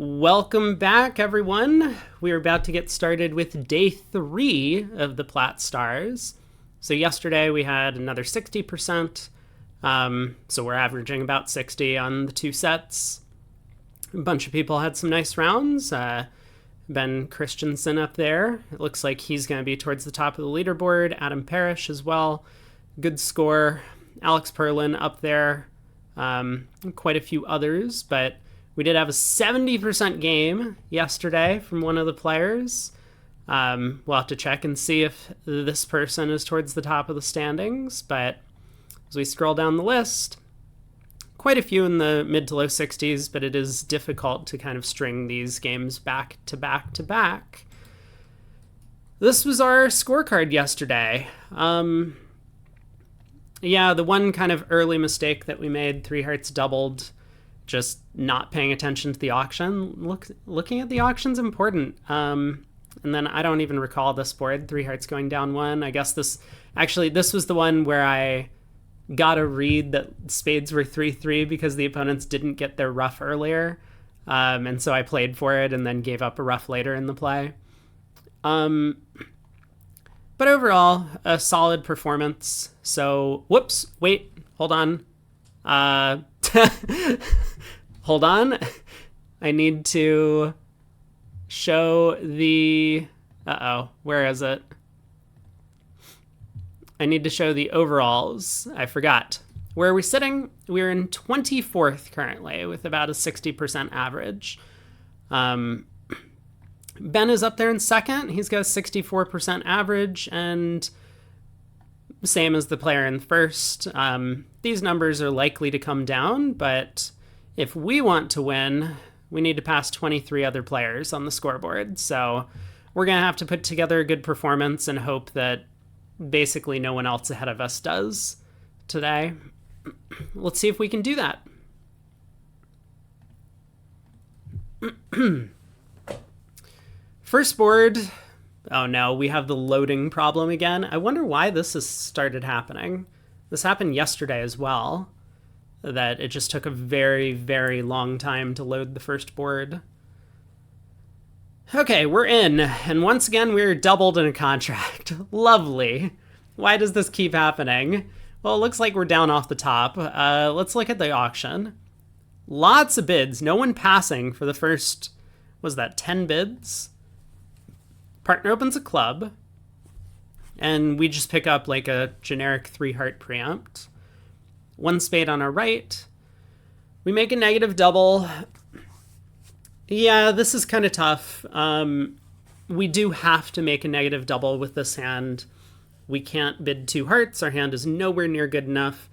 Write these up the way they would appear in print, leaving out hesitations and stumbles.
Welcome back, everyone. We are about to get started with day 3 of the Plat stars. So yesterday we had another 60%. So we're averaging about 60 on the two sets. A bunch of people had some nice rounds. Ben Christensen up there. It looks like he's going to be towards the top of the leaderboard. Adam Parrish as well. Good score. Alex Perlin up there. Quite a few others, but we did have a 70% game yesterday from one of the players. We'll have to check and see if this person is towards the top of the standings, but as we scroll down the list, quite a few in the mid to low 60s, but it is difficult to kind of string these games back to back to back. This was our scorecard yesterday. Yeah, the one kind of early mistake that we made, 3 hearts doubled, just not paying attention to the auction. Looking at the auction's important. And then I don't even recall this board, 3 hearts going down 1. I guess this was the one where I got a read that spades were 3-3 because the opponents didn't get their ruff earlier. And so I played for it and then gave up a ruff later in the play. But overall, a solid performance. So, whoops, wait, hold on. Hold on. I need to show the... where is it? I need to show the overalls. I forgot. Where are we sitting? We're in 24th currently with about a 60% average. Ben is up there in second. He's got a 64% average, and same as the player in first. These numbers are likely to come down, but if we want to win, we need to pass 23 other players on the scoreboard. So we're going to have to put together a good performance and hope that basically no one else ahead of us does today. Let's see if we can do that. First board. Oh no, we have the loading problem again. I wonder why this has started happening. This happened yesterday as well, that it just took a very, very long time to load the first board. Okay, we're in, and once again we're doubled in a contract. Lovely. Why does this keep happening? Well, it looks like we're down off the top. Let's look at the auction. Lots of bids, no one passing for the first, was that 10 bids? Partner opens a club, and we just pick up like a generic 3-heart preempt. 1 spade on our right. We make a negative double. Yeah, this is kind of tough. We do have to make a negative double with this hand. We can't bid 2 hearts. Our hand is nowhere near good enough.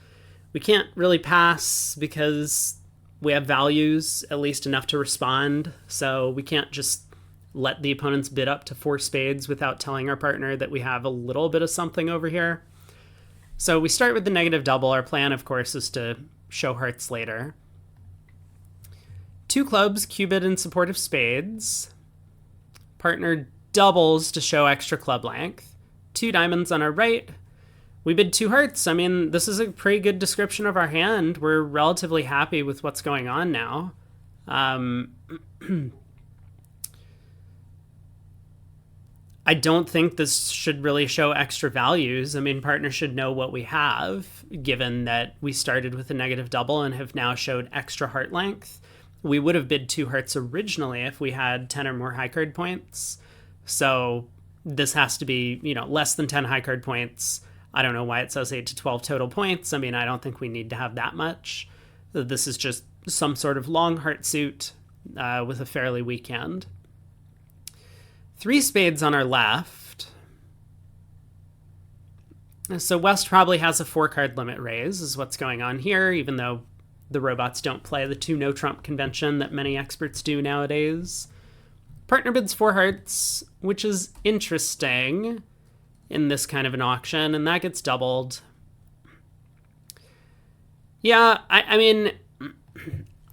We can't really pass because we have values, at least enough to respond. So we can't just let the opponents bid up to 4 spades without telling our partner that we have a little bit of something over here. So we start with the negative double. Our plan, of course, is to show hearts later. 2 clubs, cubed in support of spades. Partner doubles to show extra club length. 2 diamonds on our right. We bid 2 hearts. I mean, this is a pretty good description of our hand. We're relatively happy with what's going on now. I don't think this should really show extra values. I mean, partner should know what we have, given that we started with a negative double and have now showed extra heart length. We would have bid 2 hearts originally if we had 10 or more high card points. So this has to be, less than 10 high card points. I don't know why it says 8 to 12 total points. I mean, I don't think we need to have that much. This is just some sort of long heart suit with a fairly weak hand. 3 spades on our left. So West probably has a 4-card limit raise is what's going on here, even though the robots don't play the 2 no-trump convention that many experts do nowadays. Partner bids 4 hearts, which is interesting in this kind of an auction, and that gets doubled. Yeah, I mean,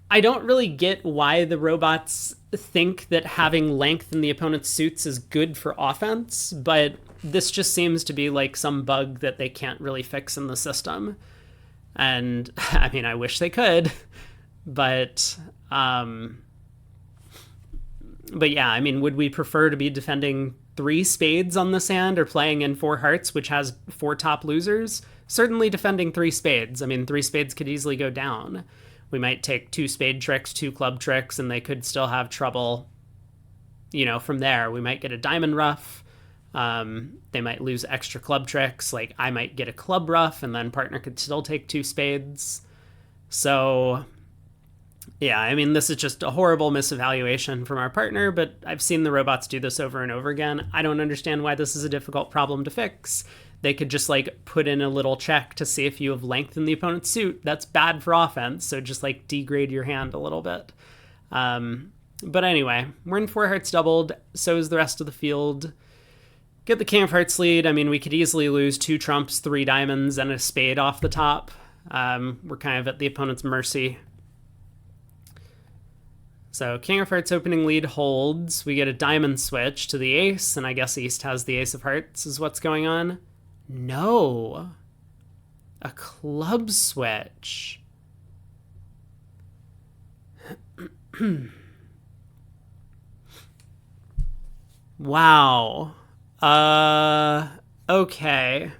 I don't really get why the robots think that having length in the opponent's suits is good for offense, but this just seems to be like some bug that they can't really fix in the system. And I mean, I wish they could, but But yeah, I mean, would we prefer to be defending 3 spades on this hand or playing in 4 hearts, which has 4 top losers? Certainly defending 3 spades. I mean, 3 spades could easily go down. We might take 2 spade tricks, 2 club tricks, and they could still have trouble, from there. We might get a diamond ruff. They might lose extra club tricks. Like, I might get a club ruff, and then partner could still take 2 spades. So, yeah, I mean, this is just a horrible misevaluation from our partner, but I've seen the robots do this over and over again. I don't understand why this is a difficult problem to fix. They could just, put in a little check to see if you have lengthened the opponent's suit. That's bad for offense, so just, degrade your hand a little bit. But anyway, we're in 4 hearts doubled, so is the rest of the field. Get the king of hearts lead. I mean, we could easily lose 2 trumps, 3 diamonds, and a spade off the top. We're kind of at the opponent's mercy. So king of hearts opening lead holds. We get a diamond switch to the ace, and I guess East has the ace of hearts is what's going on. No. A club switch. Wow. Okay.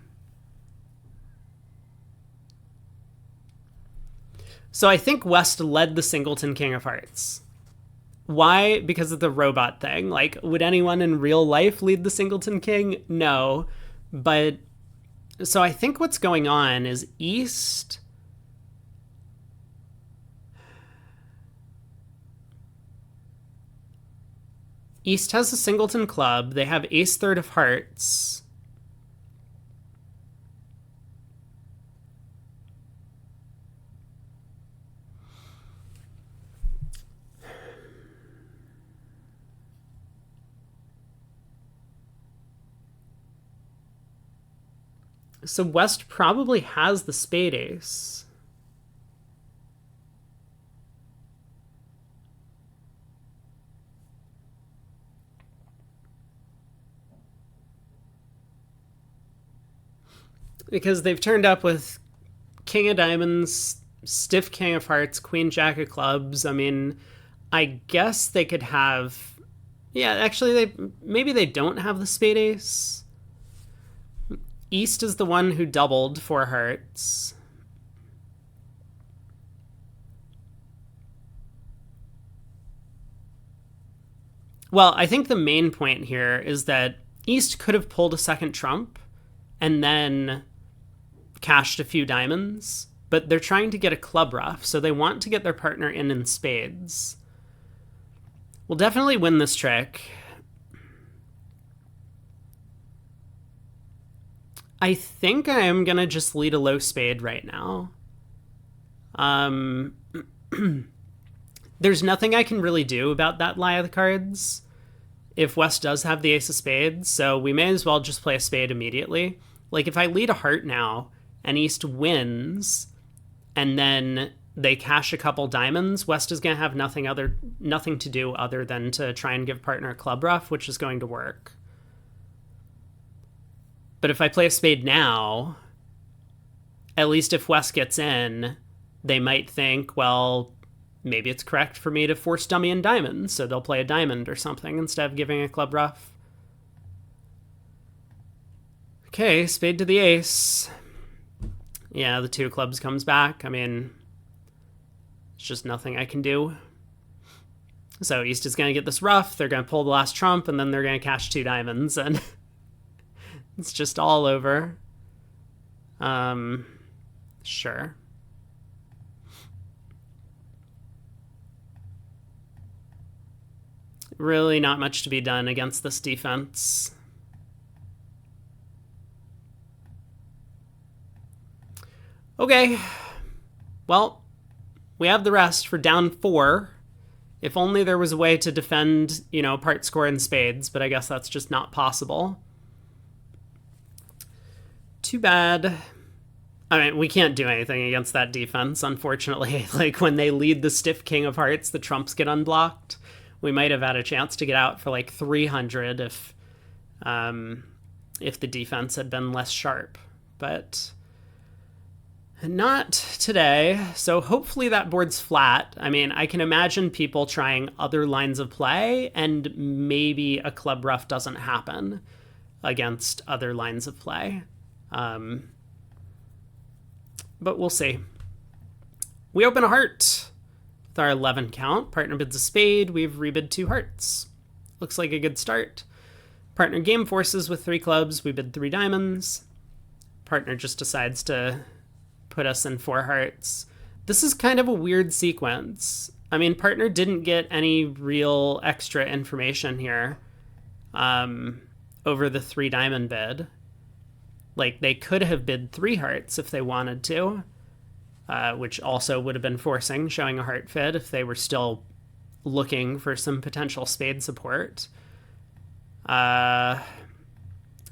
So I think West led the singleton king of hearts. Why? Because of the robot thing. Would anyone in real life lead the singleton king? No. But, so I think what's going on is East... East has a singleton club. They have ace third of hearts. So West probably has the spade ace. Because they've turned up with king of diamonds, stiff king of hearts, queen jack of clubs. I mean, I guess they could have... Yeah, actually, maybe they don't have the spade ace. East is the one who doubled 4 hearts. Well, I think the main point here is that East could have pulled a second trump and then cashed a few diamonds, but they're trying to get a club ruff, so they want to get their partner in spades. We'll definitely win this trick. I think I am going to just lead a low spade right now. There's nothing I can really do about that lie of the cards if West does have the ace of spades, so we may as well just play a spade immediately. If I lead a heart now and East wins and then they cash a couple diamonds, West is going to have nothing to do other than to try and give partner a club ruff, which is going to work. But if I play a spade now, at least if West gets in, they might think, well, maybe it's correct for me to force dummy in diamonds, so they'll play a diamond or something instead of giving a club ruff. Okay, spade to the ace. Yeah, the 2 clubs comes back. I mean, it's just nothing I can do. So East is going to get this ruff, they're going to pull the last trump, and then they're going to cash 2 diamonds, and it's just all over. Sure. Really not much to be done against this defense. Okay, well, we have the rest for down 4. If only there was a way to defend, part score in spades, but I guess that's just not possible. Too bad. I mean, we can't do anything against that defense, unfortunately. When they lead the stiff king of hearts, the trumps get unblocked. We might have had a chance to get out for 300 if the defense had been less sharp, but... Not today, so hopefully that board's flat. I mean, I can imagine people trying other lines of play, and maybe a club ruff doesn't happen against other lines of play. But we'll see. We open a heart with our 11 count. Partner bids a spade. We've rebid 2 hearts. Looks like a good start. Partner game forces with 3 clubs. We bid 3 diamonds. Partner just decides to put us in 4 hearts. This is kind of a weird sequence. I mean, partner didn't get any real extra information here over the 3 diamond bid. Like, they could have bid 3 hearts if they wanted to, which also would have been forcing, showing a heart fid if they were still looking for some potential spade support.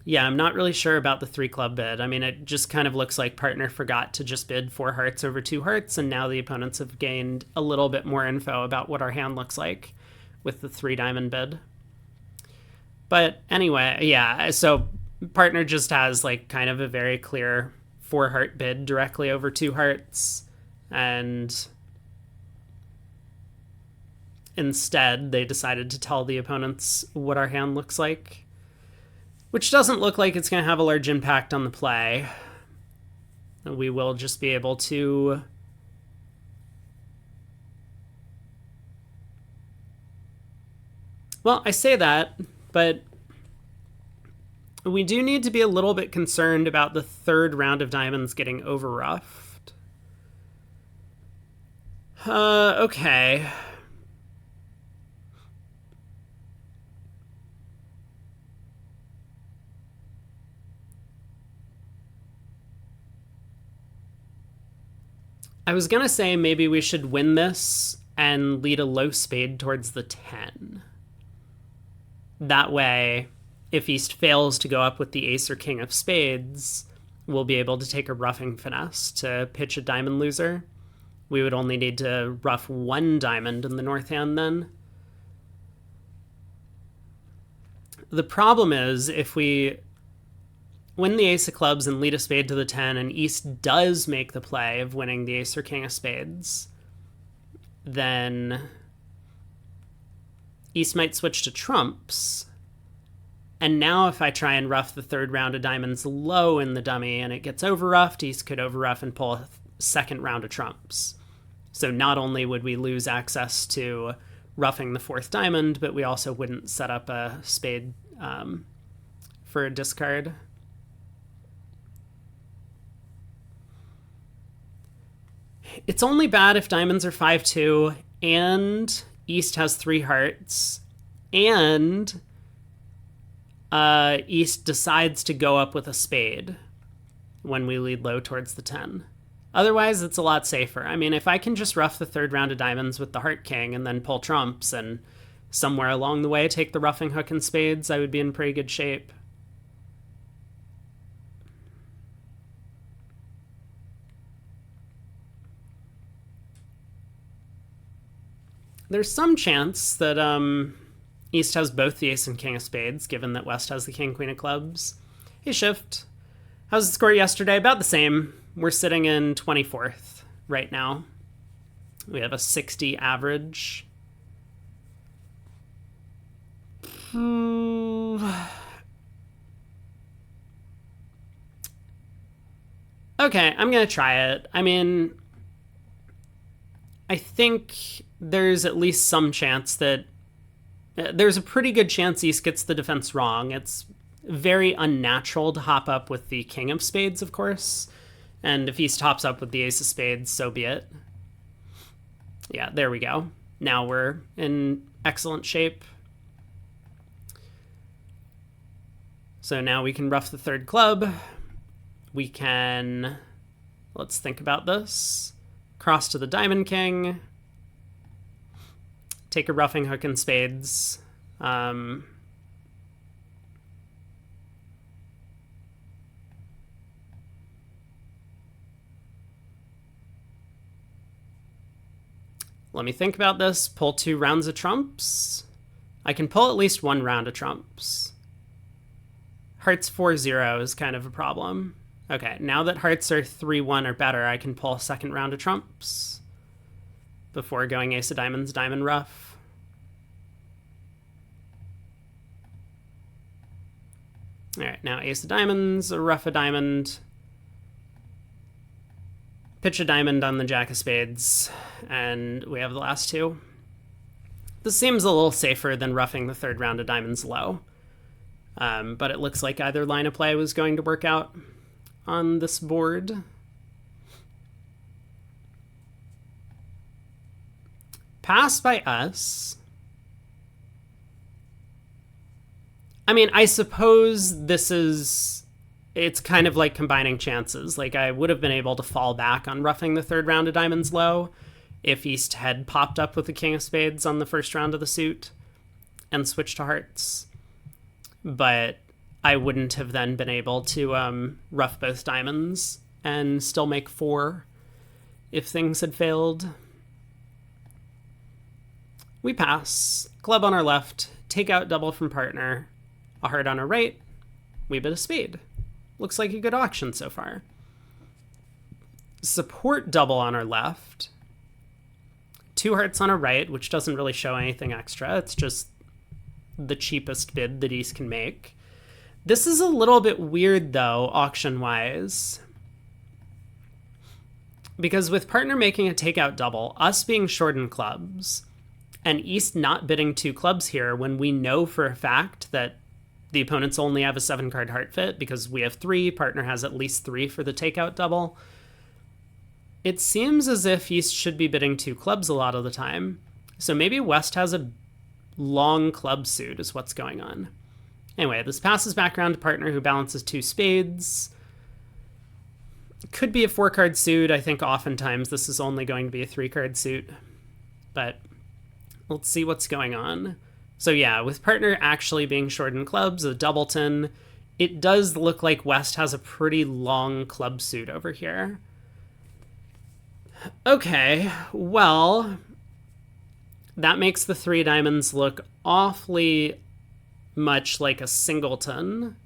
Yeah, I'm not really sure about the 3 club bid. I mean, it just kind of looks like partner forgot to just bid 4 hearts over 2 hearts, and now the opponents have gained a little bit more info about what our hand looks like with the 3 diamond bid. But anyway, yeah, so partner just has like kind of a very clear 4 heart bid directly over 2 hearts, and instead they decided to tell the opponents what our hand looks like, which doesn't look like it's going to have a large impact on the play. We will just be able to well, I say that, but we do need to be a little bit concerned about the 3rd round of diamonds getting over-ruffed. Okay. I was gonna say maybe we should win this and lead a low spade towards the 10. That way, if East fails to go up with the ace or king of spades, we'll be able to take a ruffing finesse to pitch a diamond loser. We would only need to ruff 1 diamond in the north hand then. The problem is, if we win the ace of clubs and lead a spade to the 10, and East does make the play of winning the ace or king of spades, then East might switch to trumps. And now if I try and ruff the 3rd round of diamonds low in the dummy and it gets over-ruffed, East could over-ruff and pull a 2nd round of trumps. So not only would we lose access to ruffing the 4th diamond, but we also wouldn't set up a spade for a discard. It's only bad if diamonds are 5-2 and East has 3 hearts and East decides to go up with a spade when we lead low towards the 10. Otherwise, it's a lot safer. I mean, if I can just ruff the 3rd round of diamonds with the heart king and then pull trumps and somewhere along the way take the ruffing hook and spades, I would be in pretty good shape. There's some chance that East has both the ace and king of spades, given that West has the king, queen of clubs. Hey, Shift. How's the score yesterday? About the same. We're sitting in 24th right now. We have a 60 average. Okay, I'm going to try it. I mean, I think there's at least some chance that there's a pretty good chance East gets the defense wrong. It's very unnatural to hop up with the king of spades, of course. And if East hops up with the ace of spades, so be it. Yeah, there we go. Now we're in excellent shape. So now we can ruff the 3rd club. We can, let's think about this. Cross to the diamond king. Take a ruffing hook and spades. Let me think about this. Pull 2 rounds of trumps. I can pull at least 1 round of trumps. Hearts 4-0 is kind of a problem. Okay, now that hearts are 3-1 or better, I can pull a second round of trumps before going ace of diamonds, diamond ruff. All right, now ace of diamonds, a ruff a diamond, pitch a diamond on the jack of spades, and we have the last two. This seems a little safer than roughing the third round of diamonds low, but it looks like either line of play was going to work out on this board. Pass by us. I mean, I suppose it's kind of like combining chances. Like, I would have been able to fall back on roughing the third round of diamonds low if East had popped up with the king of spades on the first round of the suit and switched to hearts. But I wouldn't have then been able to rough both diamonds and still make 4 if things had failed. We pass. Club on our left. Take out double from partner. A heart on our right. We bid a spade. Looks like a good auction so far. Support double on our left. 2 hearts on our right, which doesn't really show anything extra. It's just the cheapest bid that East can make. This is a little bit weird, though, auction-wise. Because with partner making a takeout double, us being short in clubs, and East not bidding 2 clubs here when we know for a fact that the opponents only have a 7-card heart fit because we have 3, partner has at least 3 for the takeout double. It seems as if East should be bidding 2 clubs a lot of the time. So maybe West has a long club suit is what's going on. Anyway, this passes back around to partner who balances 2 spades. Could be a 4-card suit. I think oftentimes this is only going to be a 3-card suit. But let's see what's going on. So yeah, with partner actually being short in clubs, a doubleton, it does look like West has a pretty long club suit over here. Okay, well, that makes the 3 diamonds look awfully much like a singleton.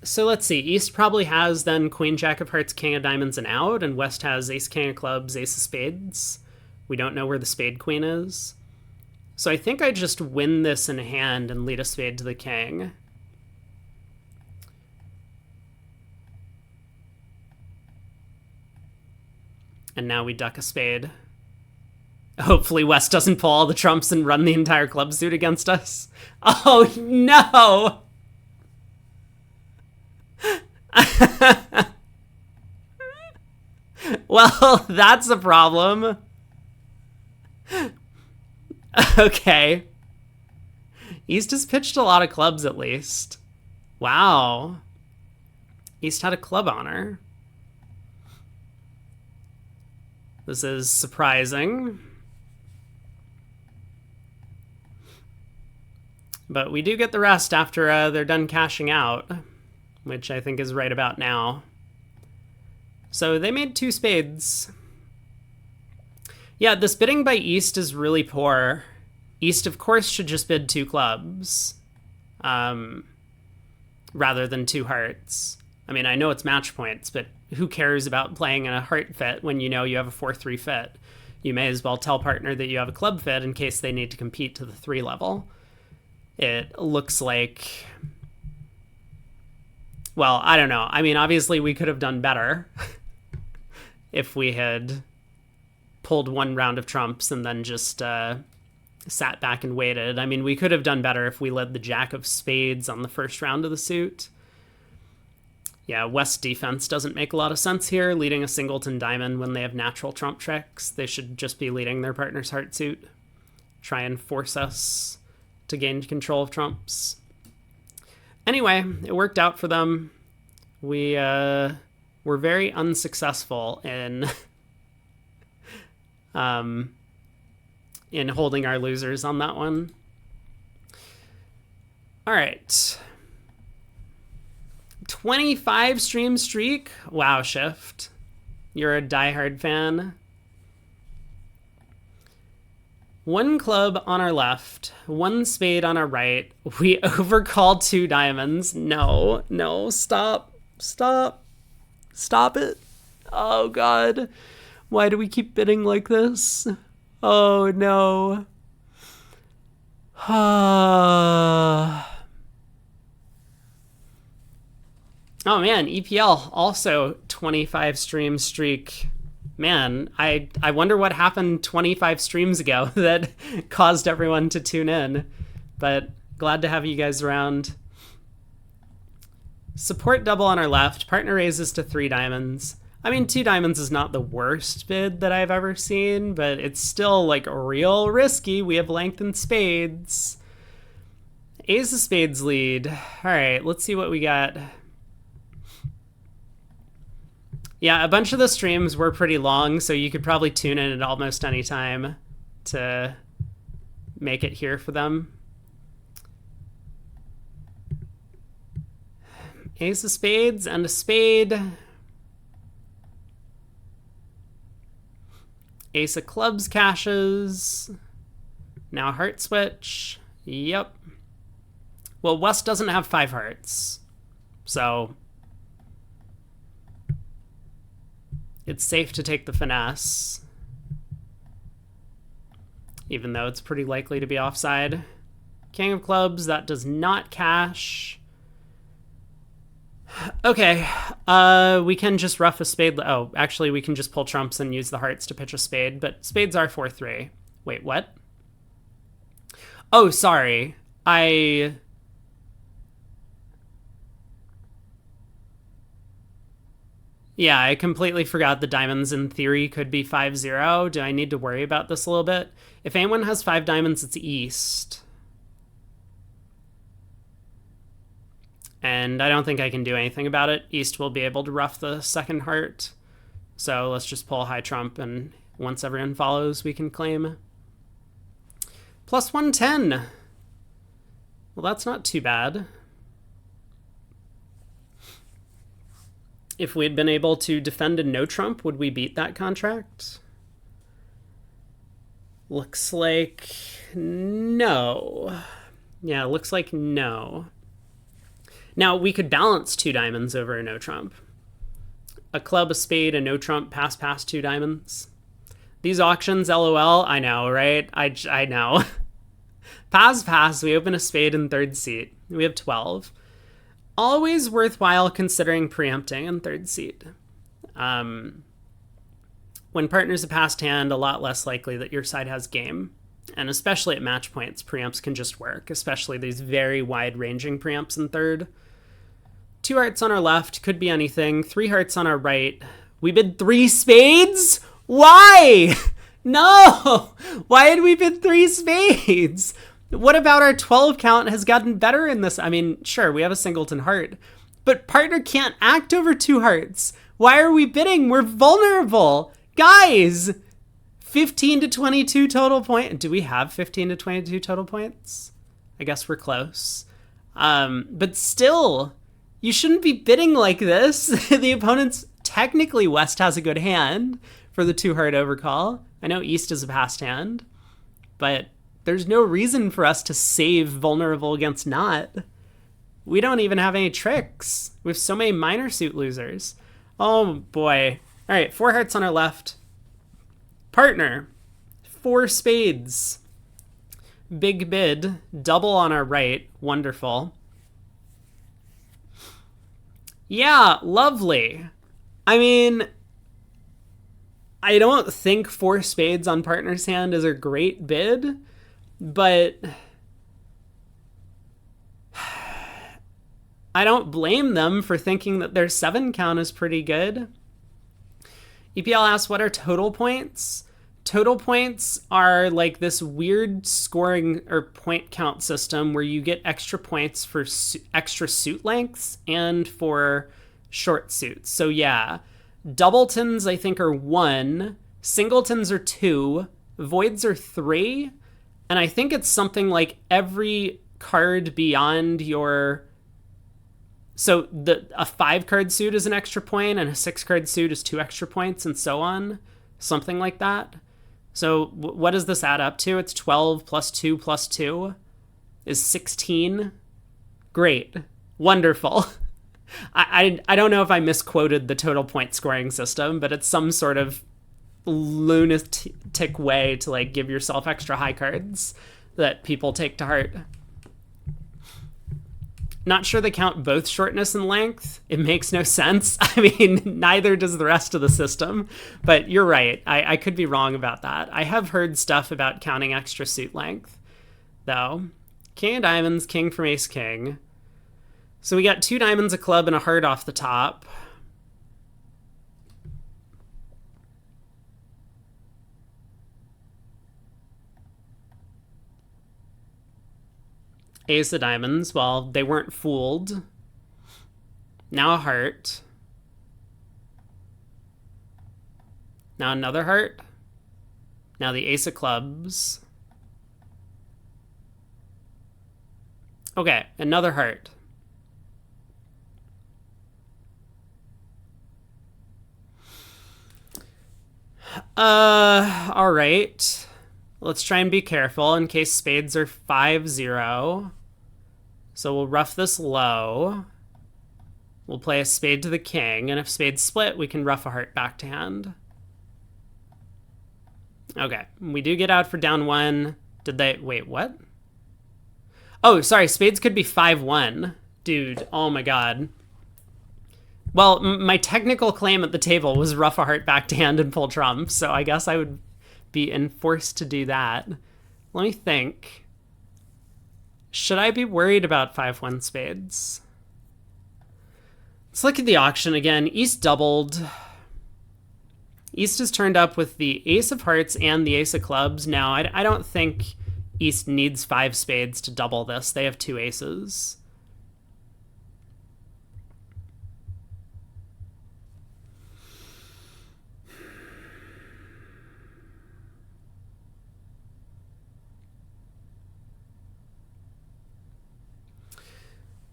So let's see. East probably has then queen, jack of hearts, king of diamonds, and out, and West has ace, king of clubs, ace of spades. We don't know where the spade queen is. So I think I just win this in hand and lead a spade to the king. And now we duck a spade. Hopefully West doesn't pull all the trumps and run the entire club suit against us. Oh, no! Well, that's a problem. Okay. East has pitched a lot of clubs, at least. Wow. East had a club honor. This is surprising. But we do get the rest after they're done cashing out, which I think is right about now. So they made 2 spades. Yeah, this bidding by East is really poor. East, of course, should just bid 2 clubs rather than 2 hearts. I mean, I know it's match points, but who cares about playing in a heart fit when you know you have a 4-3 fit? You may as well tell partner that you have a club fit in case they need to compete to the 3 level. It looks like... Well, I don't know. I mean, obviously we could have done better if we had pulled 1 round of trumps and then just sat back and waited. I mean, we could have done better if we led the jack of spades on the first round of the suit. Yeah, West defense doesn't make a lot of sense here, leading a singleton diamond when they have natural trump tricks. They should just be leading their partner's heart suit. Try and force us to gain control of trumps. Anyway, it worked out for them. We were very unsuccessful in holding our losers on that one. All right. 25 stream streak. Wow, Shift. You're a diehard fan. One club on our left, one spade on our right. We overcalled 2 diamonds. No, stop it. Oh God, why do we keep bidding like this? Oh no. Oh man, EPL also 25 stream streak. Man, I wonder what happened 25 streams ago that caused everyone to tune in. But glad to have you guys around. Support double on our left. Partner raises to 3 diamonds. I mean, 2 diamonds is not the worst bid that I've ever seen, but it's still like real risky. We have lengthened spades. Ace of spades lead. All right, let's see what we got. Yeah, a bunch of the streams were pretty long, so you could probably tune in at almost any time to make it here for them. Ace of spades and a spade. Ace of clubs cashes. Now heart switch. Yep. Well, West doesn't have 5 hearts, so it's safe to take the finesse, even though it's pretty likely to be offside. King of clubs, that does not cash. Okay, we can just rough a spade. Oh, actually, we can just pull trumps and use the hearts to pitch a spade, but spades are 4-3. Wait, what? Oh, sorry. Yeah, I completely forgot the diamonds in theory could be 5-0. Do I need to worry about this a little bit? If anyone has 5 diamonds, it's East. And I don't think I can do anything about it. East will be able to rough the second heart. So let's just pull high trump, and once everyone follows, we can claim. Plus 110. Well, that's not too bad. If we had been able to defend a no trump, would we beat that contract? Looks like no. Yeah, looks like no. Now, we could balance 2 diamonds over a no trump. A club, a spade, a no trump, pass, 2 diamonds. These auctions, LOL, I know, right? I know. Pass, we open a spade in 3rd seat. We have 12. Always worthwhile considering preempting in 3rd seat. When partner's a passed hand, a lot less likely that your side has game. And especially at match points, preempts can just work, especially these very wide-ranging preempts in 3rd. 2 hearts on our left, could be anything. 3 hearts on our right. We bid 3 spades? Why? No! Why did we bid 3 spades? What about our 12 count has gotten better in this? I mean, sure, we have a singleton heart, but partner can't act over 2 hearts. Why are we bidding? We're vulnerable. Guys, 15 to 22 total point. Do we have 15 to 22 total points? I guess we're close. But still, you shouldn't be bidding like this. The opponent's technically West has a good hand for the 2 heart overcall. I know East is a passed hand, but there's no reason for us to save vulnerable against not. We don't even have any tricks. We have so many minor suit losers. Oh boy. All right, 4 hearts on our left. Partner, 4 spades. Big bid, double on our right. Wonderful. Yeah, lovely. I mean, I don't think 4 spades on partner's hand is a great bid, but I don't blame them for thinking that their 7 count is pretty good. EPL asks, what are total points? Total points are like this weird scoring or point count system where you get extra points for extra suit lengths and for short suits. So yeah, doubletons I think are 1, singletons are 2, voids are 3, and I think it's something like every card beyond your So a 5-card suit is an extra point, and a 6-card suit is 2 extra points, and so on. Something like that. So what does this add up to? It's 12 plus 2 plus 2 is 16. Great. Wonderful. I don't know if I misquoted the total point scoring system, but it's some sort of lunatic way to like give yourself extra high cards that people take to heart. Not sure they count both shortness and length. It makes no sense. I mean, neither does the rest of the system, but you're right. I could be wrong about that. I have heard stuff about counting extra suit length, though. King of diamonds, king from ace king. So we got 2 diamonds, a club, and a heart off the top. Ace of diamonds. Well, they weren't fooled. Now a heart. Now another heart. Now the ace of clubs. Okay, another heart. All right. Let's try and be careful in case spades are 5-0. So we'll rough this low. We'll play a spade to the king, and if spades split, we can rough a heart back to hand. Okay, we do get out for down 1. Did they... Wait, what? Oh, sorry, spades could be 5-1. Dude, oh my god. Well, my technical claim at the table was rough a heart back to hand and pull trump, so I guess I would be enforced to do that. Let me think. Should I be worried about 5-1 spades? Let's look at the auction again. East doubled. East is turned up with the ace of hearts and the ace of clubs. Now, I don't think East needs 5 spades to double this. They have 2 aces.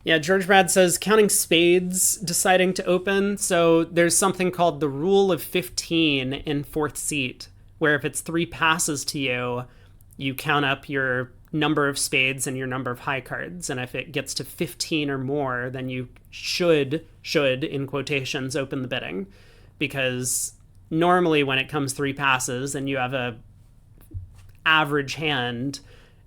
Yeah, George Brad says counting spades deciding to open. So there's something called the rule of 15 in 4th seat, where if it's 3 passes to you, you count up your number of spades and your number of high cards. And if it gets to 15 or more, then you should, in quotations, open the bidding. Because normally when it comes 3 passes and you have a average hand,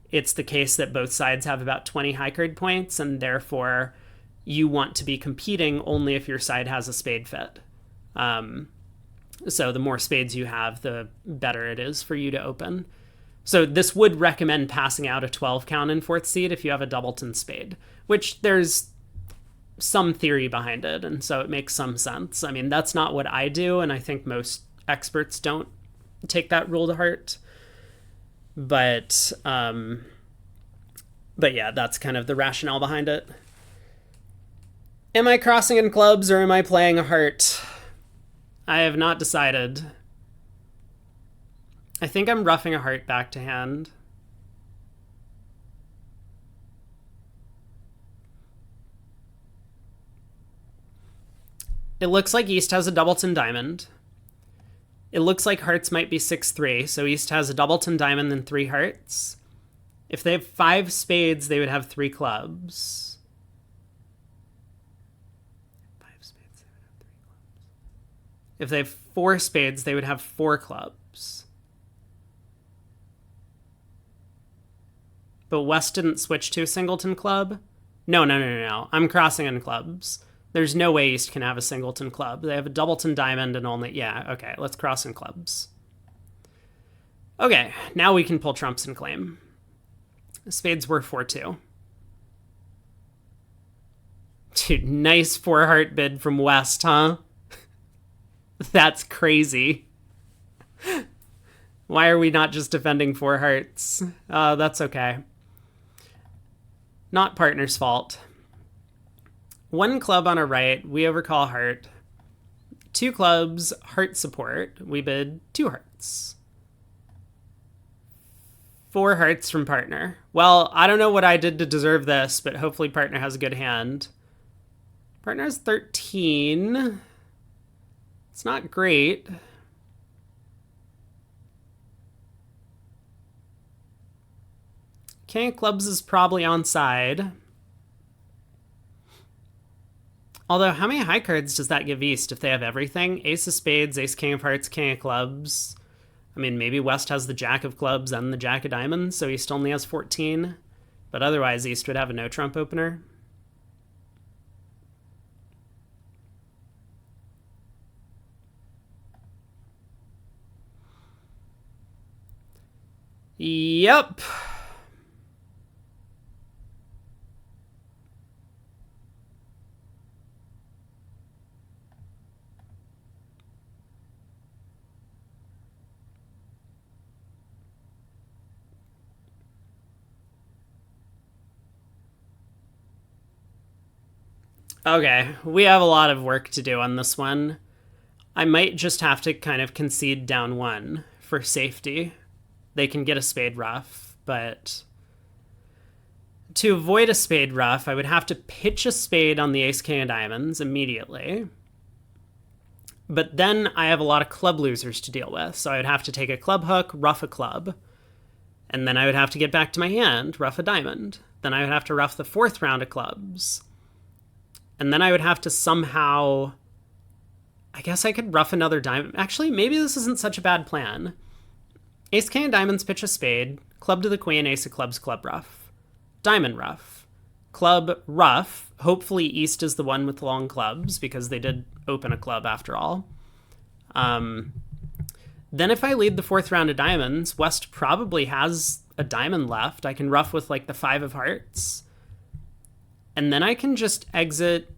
it's the case that both sides have about 20 high card points, and therefore you want to be competing only if your side has a spade fit. So the more spades you have, the better it is for you to open. So this would recommend passing out a 12 count in 4th seed if you have a doubleton spade, which there's some theory behind it, and so it makes some sense. I mean, that's not what I do, and I think most experts don't take that rule to heart. But yeah, that's kind of the rationale behind it. Am I crossing in clubs or am I playing a heart? I have not decided. I think I'm roughing a heart back to hand. It looks like East has a doubleton diamond. It looks like hearts might be 6-3, so East has a doubleton diamond and 3 hearts. If they have 5 spades, they would have 3 clubs. 5 spades, they would have 3 clubs. If they have 4 spades, they would have 4 clubs. But West didn't switch to a singleton club? No. I'm crossing in clubs. There's no way East can have a singleton club. They have a doubleton diamond and only... Yeah, okay, let's cross in clubs. Okay, now we can pull trumps and claim. Spades were 4-2. Dude, nice 4-heart bid from West, huh? That's crazy. Why are we not just defending 4 hearts? That's okay. Not partner's fault. 1 club on our right, we overcall heart. 2 clubs, heart support. We bid 2 hearts. 4 hearts from partner. Well, I don't know what I did to deserve this, but hopefully partner has a good hand. Partner has 13. It's not great. King of clubs is probably onside. Although, how many high cards does that give East if they have everything? Ace of spades, ace king of hearts, king of clubs. I mean, maybe West has the jack of clubs and the jack of diamonds, so East only has 14. But otherwise, East would have a no-trump opener. Yep. Okay, we have a lot of work to do on this one. I might just have to kind of concede down one for safety. They can get a spade ruff, but to avoid a spade ruff, I would have to pitch a spade on the ace king of diamonds immediately. But then I have a lot of club losers to deal with, so I would have to take a club hook, ruff a club, and then I would have to get back to my hand, ruff a diamond. Then I would have to ruff the fourth round of clubs. And then I would have to somehow... I guess I could ruff another diamond. Actually, maybe this isn't such a bad plan. Ace king of diamonds, pitch a spade. Club to the queen, ace of clubs, club ruff. Diamond ruff. Club ruff. Hopefully East is the one with long clubs, because they did open a club after all. Then if I lead the fourth round of diamonds, West probably has a diamond left. I can ruff with like the five of hearts. And then I can just exit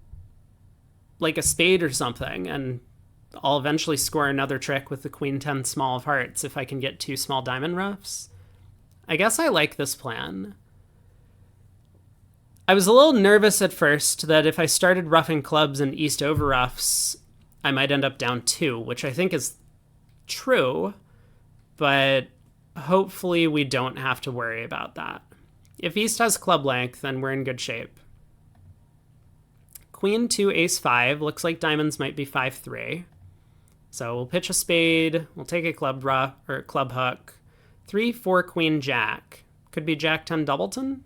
like a spade or something, and I'll eventually score another trick with the queen 10 small of hearts if I can get two small diamond ruffs. I guess I like this plan. I was a little nervous at first that if I started ruffing clubs and East over ruffs, I might end up down two, which I think is true, but hopefully we don't have to worry about that. If East has club length, then we're in good shape. Queen 2, ace 5. Looks like diamonds might be 5-3. So we'll pitch a spade. We'll take a club ruff or club hook. 3, 4, queen, jack. Could be jack 10 doubleton.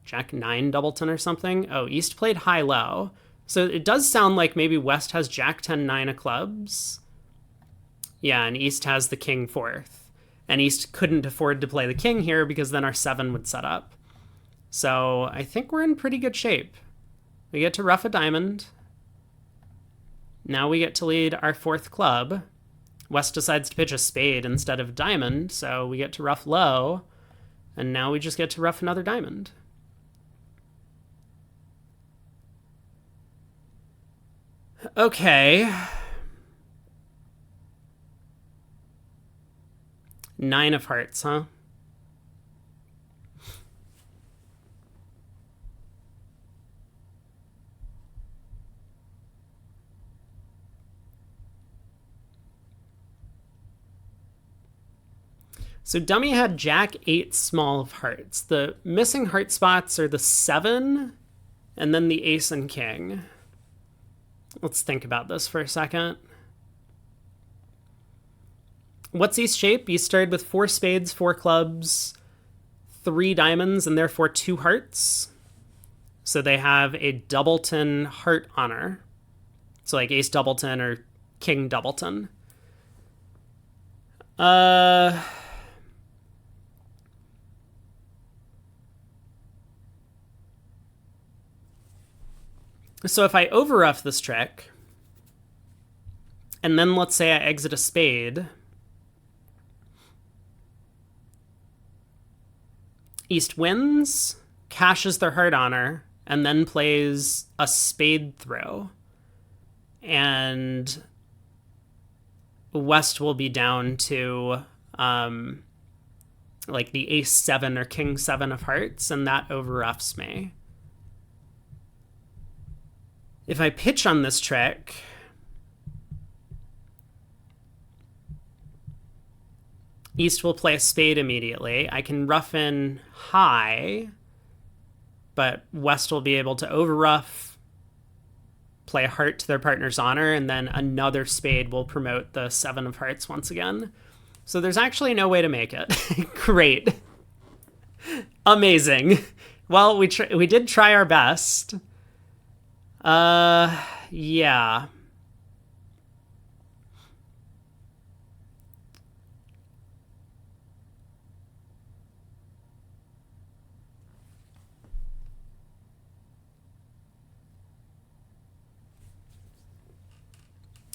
Jack 9 doubleton or something. Oh, East played high-low. So it does sound like maybe West has jack 10, 9 of clubs. Yeah, and East has the king fourth. And East couldn't afford to play the king here because then our 7 would set up. So I think we're in pretty good shape. We get to ruff a diamond. Now we get to lead our fourth club. West decides to pitch a spade instead of diamond, so we get to ruff low. And now we just get to ruff another diamond. Okay. 9 of hearts, huh? So dummy had jack 8 small of hearts. The missing heart spots are the 7 and then the ace and king. Let's think about this for a second. What's East's shape? East started with 4 spades, 4 clubs, 3 diamonds, and therefore 2 hearts. So they have a doubleton heart honor. So like ace doubleton or king doubleton. So if I overruff this trick, and then let's say I exit a spade, East wins, cashes their heart honor, and then plays a spade throw. And West will be down to like the ace 7 or king 7 of hearts, and that overruffs me. If I pitch on this trick, East will play a spade immediately. I can ruff in high, but West will be able to overruff play a heart to their partner's honor, and then another spade will promote the 7 of hearts once again. So there's actually no way to make it. Great. Amazing. Well, we did try our best. Yeah.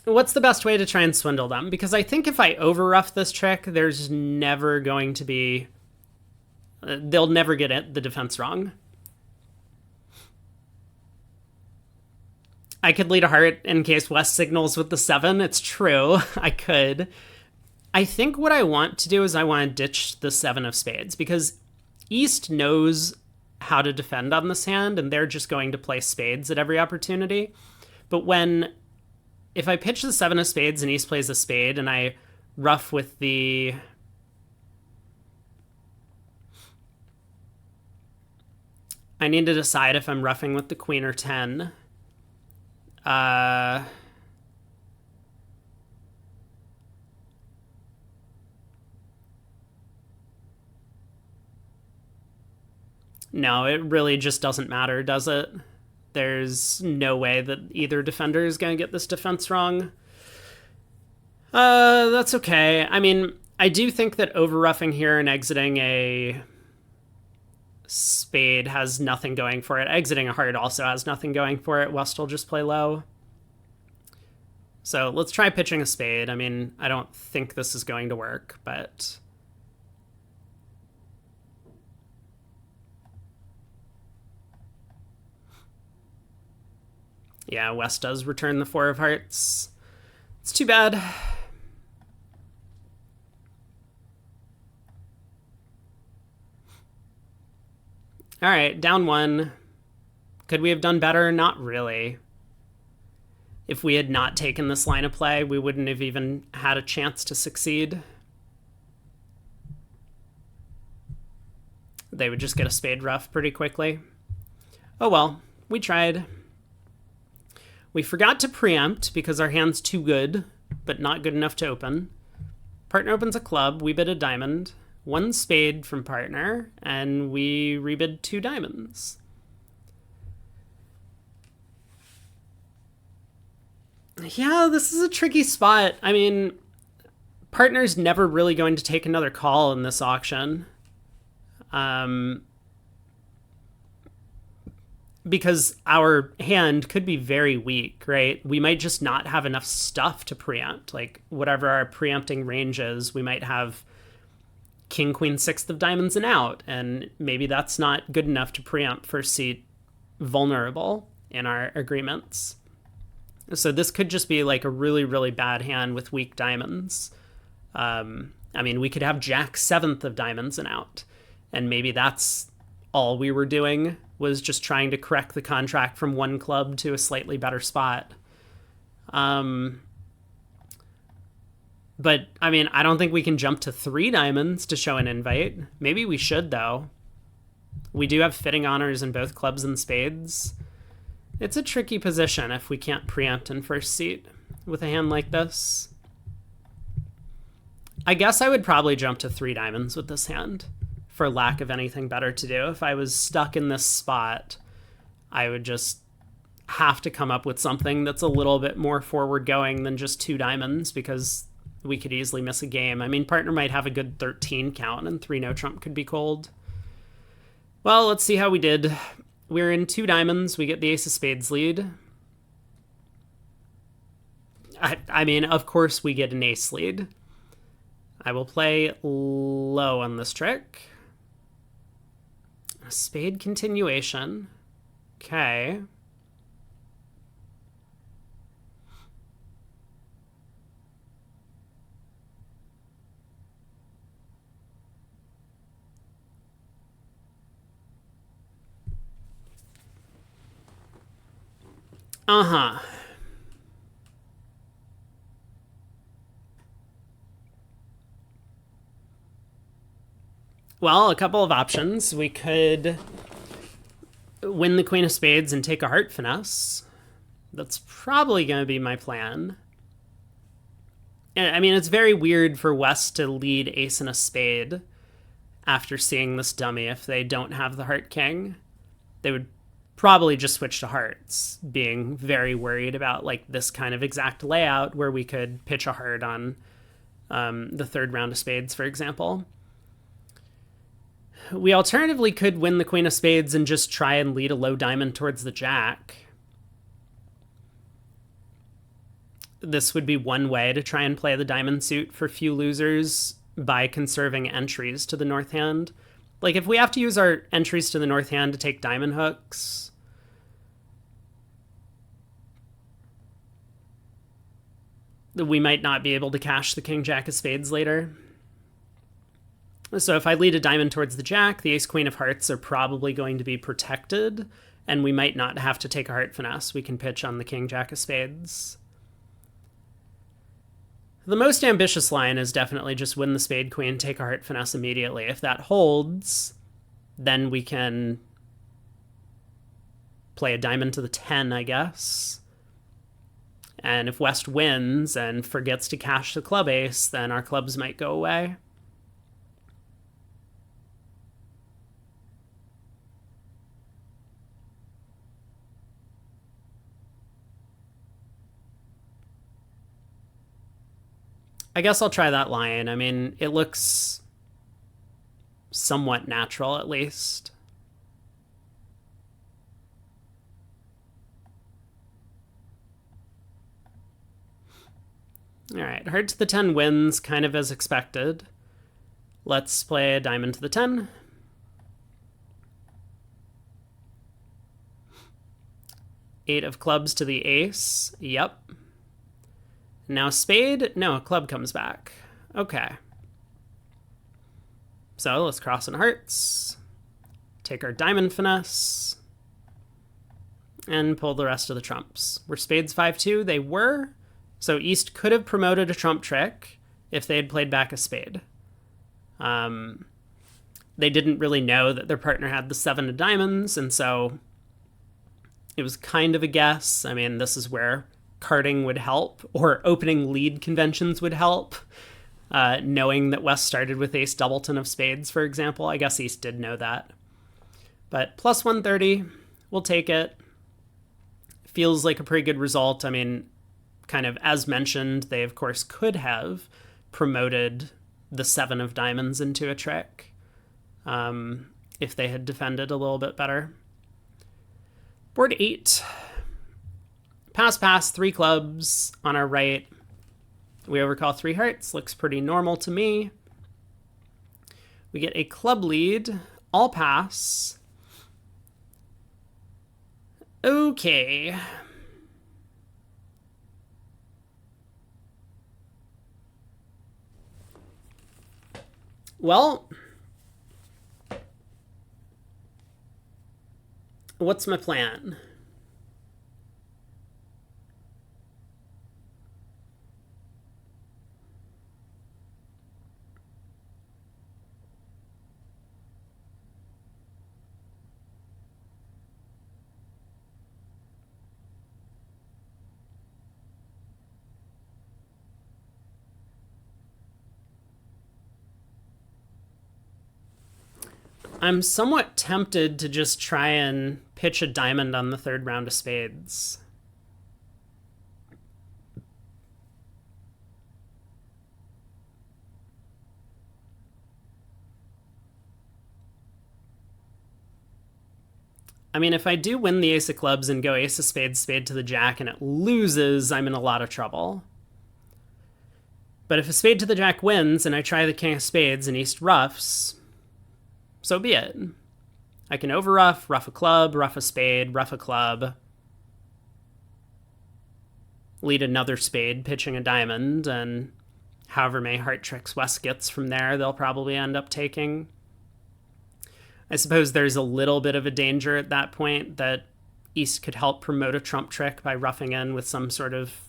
What's the best way to try and swindle them? Because I think if I over-rough this trick, there's never going to be... they'll never get the defense wrong. I could lead a heart in case West signals with the 7. It's true. I could. I think what I want to do is I want to ditch the 7 of spades, because East knows how to defend on this hand, and they're just going to play spades at every opportunity. But if I pitch the 7 of spades and East plays a spade, and I rough with the... I need to decide if I'm roughing with the queen or 10. No, it really just doesn't matter, does it? There's no way that either defender is going to get this defense wrong. That's okay. I mean, I do think that over-roughing here and exiting a spade has nothing going for it. Exiting a heart also has nothing going for it. West will just play low. So let's try pitching a spade. I mean, I don't think this is going to work, but... yeah, West does return the 4 of hearts. It's too bad. All right, down 1. Could we have done better? Not really. If we had not taken this line of play, we wouldn't have even had a chance to succeed. They would just get a spade rough pretty quickly. Oh well, we tried. We forgot to preempt because our hand's too good, but not good enough to open. Partner opens a club, we bid a diamond, 1 spade from partner, and we rebid 2 diamonds. Yeah, this is a tricky spot. I mean, partner's never really going to take another call in this auction. Because our hand could be very weak, right? We might just not have enough stuff to preempt. Like, whatever our preempting range is, we might have king, queen, 6th of diamonds and out, and maybe that's not good enough to preempt first seat vulnerable in our agreements. So this could just be like a really, really bad hand with weak diamonds. I mean, we could have jack 7th of diamonds and out, and maybe that's all we were doing, was just trying to correct the contract from 1 club to a slightly better spot. But, I mean, I don't think we can jump to 3 diamonds to show an invite. Maybe we should, though. We do have fitting honors in both clubs and spades. It's a tricky position if we can't preempt in first seat with a hand like this. I guess I would probably jump to 3 diamonds with this hand, for lack of anything better to do. If I was stuck in this spot, I would just have to come up with something that's a little bit more forward going than just 2 diamonds, because we could easily miss a game. I mean, partner might have a good 13 count, and 3 no trump could be cold. Well, let's see how we did. We're in 2 diamonds. We get the ace of spades lead. I mean, of course we get an ace lead. I will play low on this trick. A spade continuation. Okay. Uh-huh. Well, a couple of options. We could win the queen of spades and take a heart finesse. That's probably going to be my plan. I mean, it's very weird for West to lead ace and a spade after seeing this dummy if they don't have the heart king. They would probably just switch to hearts, being very worried about like this kind of exact layout where we could pitch a heart on the third round of spades, for example. We alternatively could win the queen of spades and just try and lead a low diamond towards the jack. This would be one way to try and play the diamond suit for few losers by conserving entries to the north hand. Like, if we have to use our entries to the north hand to take diamond hooks, we might not be able to cash the king-jack of spades later. So if I lead a diamond towards the jack, the ace-queen of hearts are probably going to be protected, and we might not have to take a heart finesse. We can pitch on the king-jack of spades. The most ambitious line is definitely just win the spade queen, take a heart finesse immediately. If that holds, then we can play a diamond to the 10, I guess. And if West wins and forgets to cash the club ace, then our clubs might go away. I guess I'll try that line. I mean, it looks somewhat natural, at least. All right, heart to the 10 wins, kind of as expected. Let's play a diamond to the 10. Eight of clubs to the ace. Yep. Now spade, no, a club comes back. Okay. So let's cross in hearts, take our diamond finesse, and pull the rest of the trumps. Were spades 5-2? They were. So East could have promoted a trump trick if they had played back a spade. They didn't really know that their partner had the 7 of diamonds, and so it was kind of a guess. I mean, this is where carding would help, or opening lead conventions would help. Knowing that West started with ace doubleton of spades, for example. I guess East did know that. But plus 130, we'll take it. Feels like a pretty good result. I mean, kind of as mentioned, they of course could have promoted the 7 of diamonds into a trick if they had defended a little bit better. Board 8. Pass, 3 clubs on our right. We overcall 3 hearts. Looks pretty normal to me. We get a club lead. All pass. Okay. Well, what's my plan? I'm somewhat tempted to just try and pitch a diamond on the 3rd round of spades. I mean, if I do win the ace of clubs and go ace of spades, spade to the jack, and it loses, I'm in a lot of trouble. But if a spade to the jack wins and I try the king of spades and East ruffs, so be it. I can overruff, ruff a club, ruff a spade, ruff a club, lead another spade, pitching a diamond, and however many heart tricks West gets from there, they'll probably end up taking. I suppose there's a little bit of a danger at that point that East could help promote a trump trick by roughing in with some sort of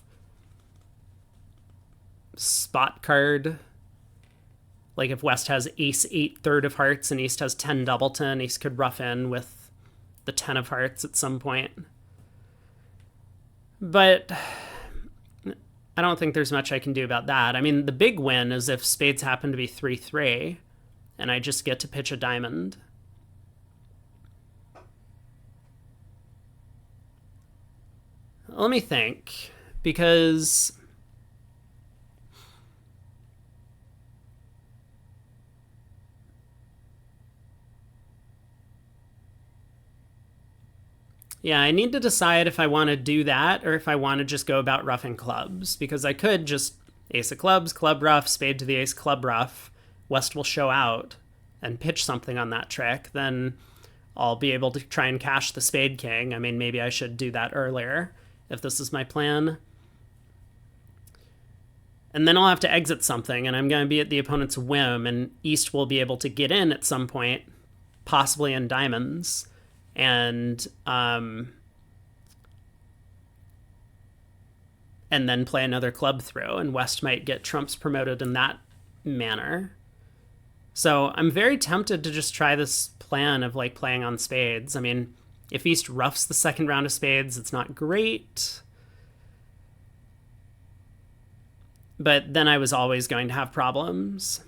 spot card. Like if West has ace 8 third of hearts and East has 10 doubleton, East could rough in with the 10 of hearts at some point. But I don't think there's much I can do about that. I mean, the big win is if spades happen to be 3-3, and I just get to pitch a diamond. Let me think, because yeah, I need to decide if I want to do that or if I want to just go about roughing clubs, because I could just ace of clubs, club rough, spade to the ace, club rough. West will show out and pitch something on that trick. Then I'll be able to try and cash the spade king. I mean, maybe I should do that earlier if this is my plan. And then I'll have to exit something, and I'm going to be at the opponent's whim, and East will be able to get in at some point, possibly in diamonds. And then play another club through, and West might get trumps promoted in that manner. So I'm very tempted to just try this plan of like playing on spades. I mean, if East roughs the second round of spades, it's not great. But then I was always going to have problems.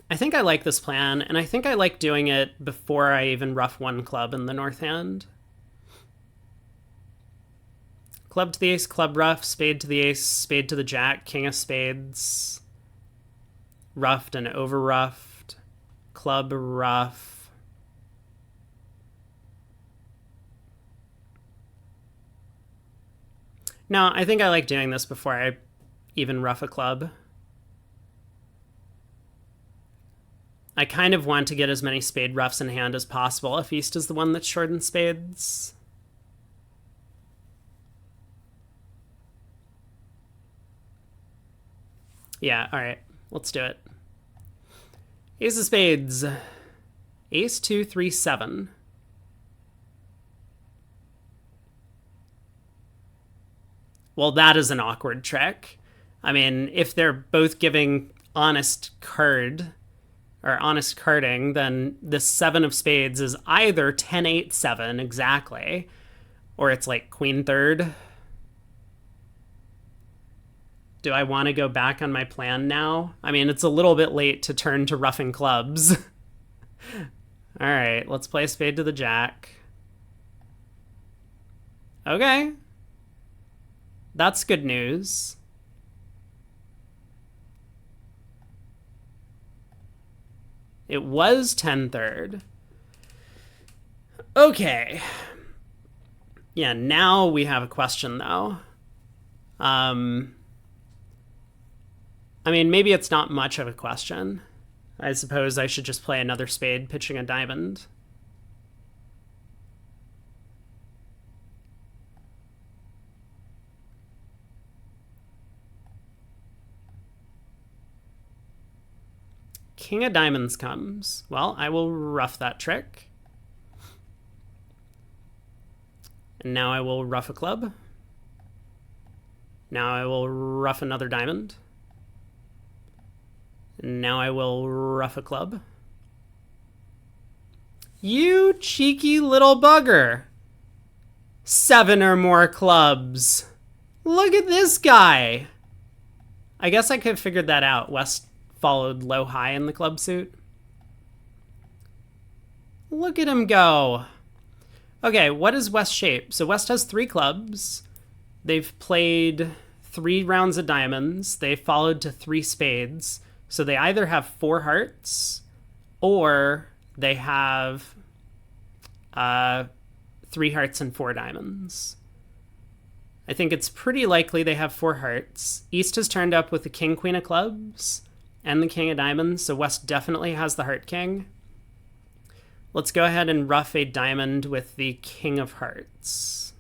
I think I like this plan, and I think I like doing it before I even rough one club in the north hand. Club to the ace, club rough, spade to the ace, spade to the jack, king of spades, roughed and over roughed, club rough. No, I think I like doing this before I even rough a club. I kind of want to get as many spade roughs in hand as possible if East is the one that's short in spades. Yeah, all right, let's do it. Ace of spades. Ace 2, 3, 7. Well, that is an awkward trick. I mean, if they're both giving honest card or honest carding, then the 7 of spades is either 10, 8, 7 exactly, or it's like queen third. Do I want to go back on my plan now? I mean, it's a little bit late to turn to roughing clubs. All right, let's play spade to the jack. Okay. That's good news. It was 10 third. Okay. Yeah, now we have a question, though. I mean, maybe it's not much of a question. I suppose I should just play another spade, pitching a diamond. King of diamonds comes. Well, I will rough that trick. And now I will rough a club. Now I will rough another diamond. Now I will rough a club. You cheeky little bugger. 7 or more clubs. Look at this guy. I guess I could have figured that out. West followed low high in the club suit. Look at him go. Okay, what is West's shape? So West has 3 clubs. They've played 3 rounds of diamonds. They followed to 3 spades. So they either have 4 hearts or they have 3 hearts and 4 diamonds. I think it's pretty likely they have 4 hearts. East has turned up with the king, queen of clubs and the king of diamonds, so West definitely has the heart king. Let's go ahead and rough a diamond with the king of hearts.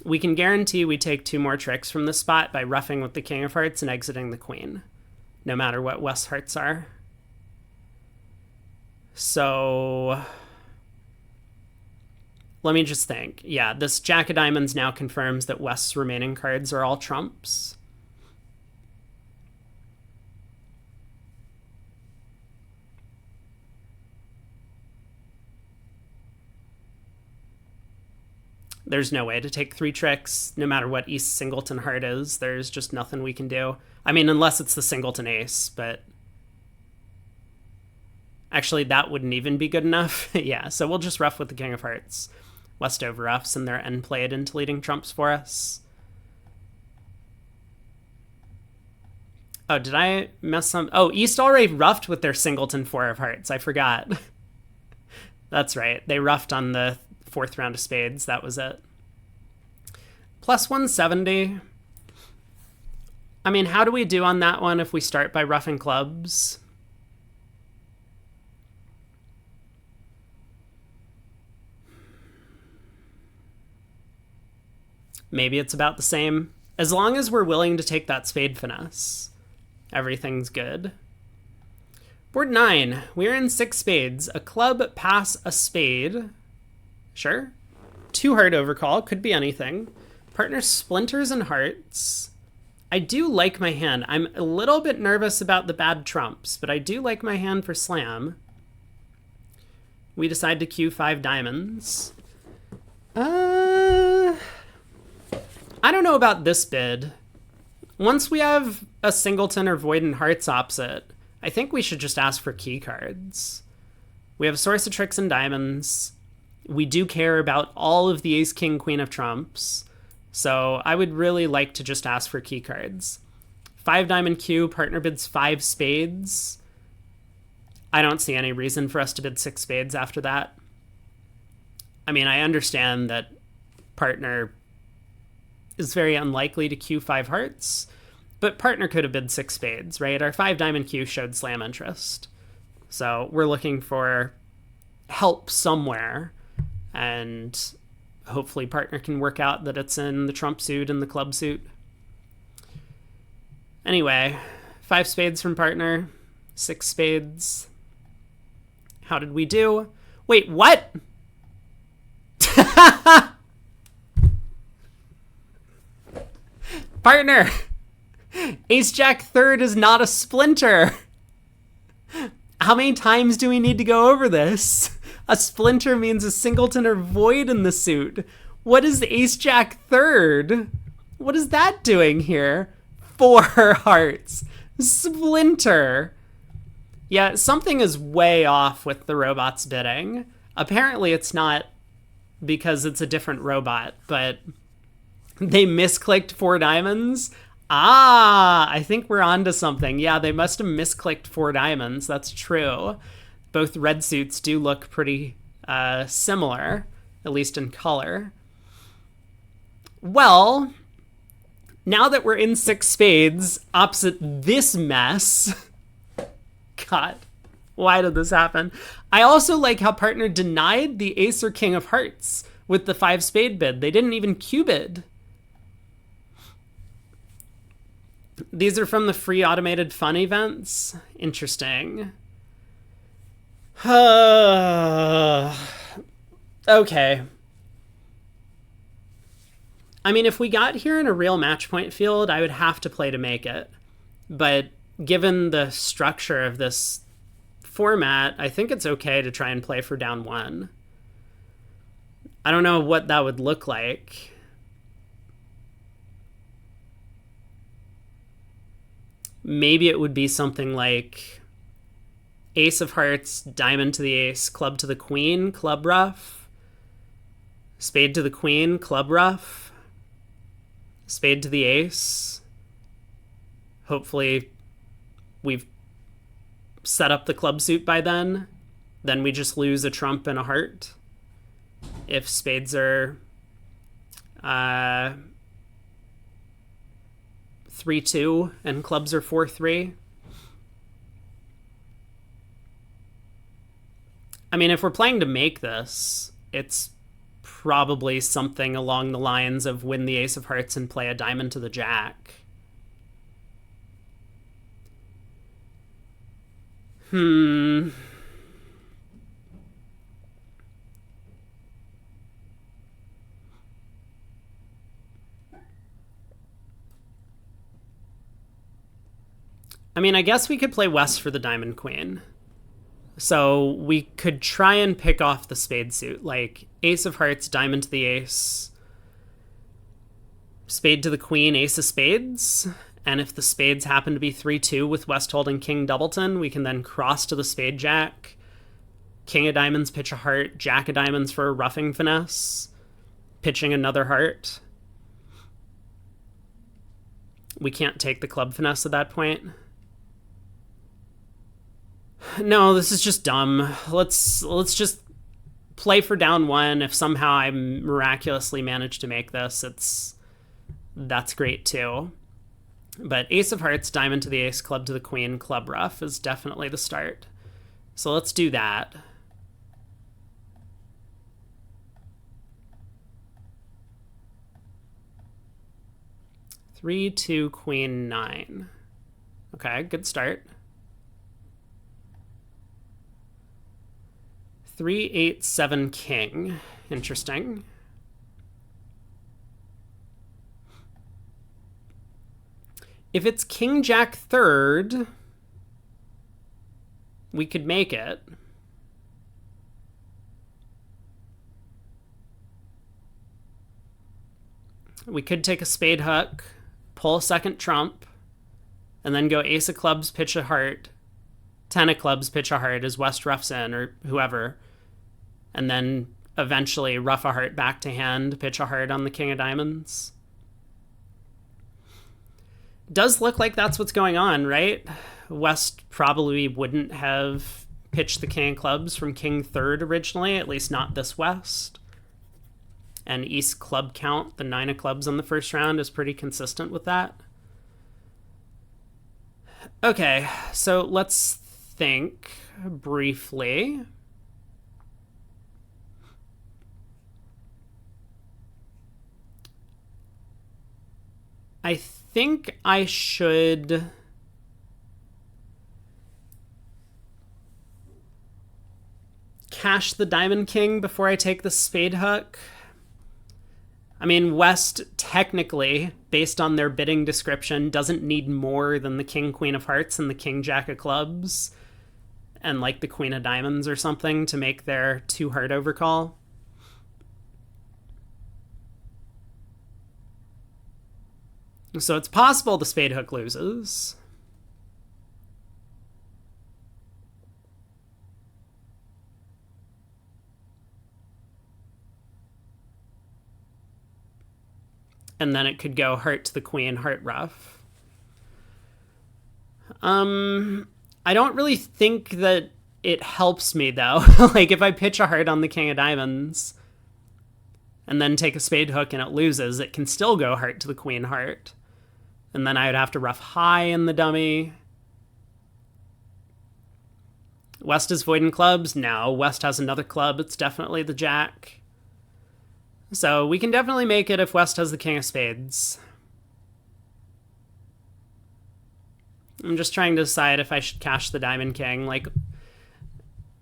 We can guarantee we take 2 more tricks from this spot by roughing with the king of hearts and exiting the queen, no matter what West's hearts are. So let me just think. Yeah, this jack of diamonds now confirms that West's remaining cards are all trumps. There's no way to take 3 tricks, no matter what East Singleton Heart is. There's just nothing we can do. I mean, unless it's the Singleton Ace, but... Actually, that wouldn't even be good enough. Yeah, so we'll just ruff with the King of Hearts. Westover ruffs, and they're end played into leading trumps for us. Oh, did I mess some... Oh, East already ruffed with their Singleton 4 of Hearts. I forgot. That's right. They ruffed on the 4th round of spades. That was it. Plus 170. I mean, how do we do on that one if we start by ruffing clubs? Maybe it's about the same. As long as we're willing to take that spade finesse, everything's good. Board 9. We're in 6 spades. A club, pass, a spade. Sure. 2 heart overcall. Could be anything. Partner splinters and hearts. I do like my hand. I'm a little bit nervous about the bad trumps, but I do like my hand for slam. We decide to cue 5 diamonds. I don't know about this bid. Once we have a Singleton or Void and Hearts opposite, I think we should just ask for key cards. We have Source of Tricks and Diamonds. We do care about all of the Ace, King, Queen of Trumps. So I would really like to just ask for key cards. 5 diamond Q, partner bids 5 spades. I don't see any reason for us to bid 6 spades after that. I mean, I understand that partner is very unlikely to cue 5 hearts, but partner could have bid 6 spades, right? Our 5 diamond Q showed slam interest. So we're looking for help somewhere, and hopefully partner can work out that it's in the trump suit and the club suit. Anyway, 5 spades from partner, 6 spades. How did we do? Wait, what? Partner, Ace Jack third is not a splinter. How many times do we need to go over this? A splinter means a Singleton or Void in the suit. What is Ace Jack third? What is that doing here? 4 hearts. Splinter. Yeah, something is way off with the robot's bidding. Apparently it's not because it's a different robot, but they misclicked 4 diamonds. Ah, I think we're onto something. Yeah, they must have misclicked 4 diamonds. That's true. Both red suits do look pretty similar, at least in color. Well, now that we're in 6 spades, opposite this mess... God, why did this happen? I also like how partner denied the Ace or King of Hearts with the 5 spade bid. They didn't even Q bid. These are from the free automated fun events. Interesting. Okay. I mean, if we got here in a real match point field, I would have to play to make it. But given the structure of this format, I think it's okay to try and play for down 1. I don't know what that would look like. Maybe it would be something like Ace of Hearts, Diamond to the Ace, Club to the Queen, Club Ruff, Spade to the Queen, Club Ruff, Spade to the Ace. Hopefully we've set up the club suit by then. Then we just lose a trump and a heart. If spades are 3-2 and clubs are 4-3. I mean, if we're playing to make this, it's probably something along the lines of win the Ace of Hearts and play a diamond to the Jack. I mean, I guess we could play West for the Diamond Queen. So we could try and pick off the spade suit, like Ace of Hearts, Diamond to the Ace, Spade to the queen, ace of spades. And if the spades happen to be 3-2 with West holding king doubleton, we can then cross to the spade jack. King of diamonds, pitch a heart. Jack of diamonds for a roughing finesse. Pitching another heart. We can't take the club finesse at that point. No, this is just dumb. Let's just play for down one. If somehow I miraculously manage to make this, that's great too. But ace of hearts, diamond to the ace, club to the queen, club rough is definitely the start. So let's do that. Three, two, queen, 9. Okay, good start. 3, 8, 7, king. Interesting. If it's king, jack, third, we could make it. We could take a spade hook, pull a second trump, and then go ace of clubs, pitch a heart, 10 of clubs, pitch a heart as West roughs in, or whoever, and then eventually rough a heart back to hand, pitch a heart on the king of diamonds. Does look like that's what's going on, right? West probably wouldn't have pitched the king of clubs from king third originally, at least not this West. And East club count, the 9 of clubs on the first round, is pretty consistent with that. Okay, so let's think briefly. I think I should cash the diamond king before I take the spade hook. I mean, West technically, based on their bidding description, doesn't need more than the king queen of hearts and the king jack of clubs and like the queen of diamonds or something to make their 2 heart overcall. So it's possible the spade hook loses. And then it could go heart to the queen, heart rough. I don't really think that it helps me though. Like if I pitch a heart on the king of diamonds and then take a spade hook and it loses, it can still go heart to the queen, heart. And then I would have to rough high in the dummy. West is voiding clubs. No, West has another club. It's definitely the jack. So we can definitely make it if West has the king of spades. I'm just trying to decide if I should cash the diamond king. Like,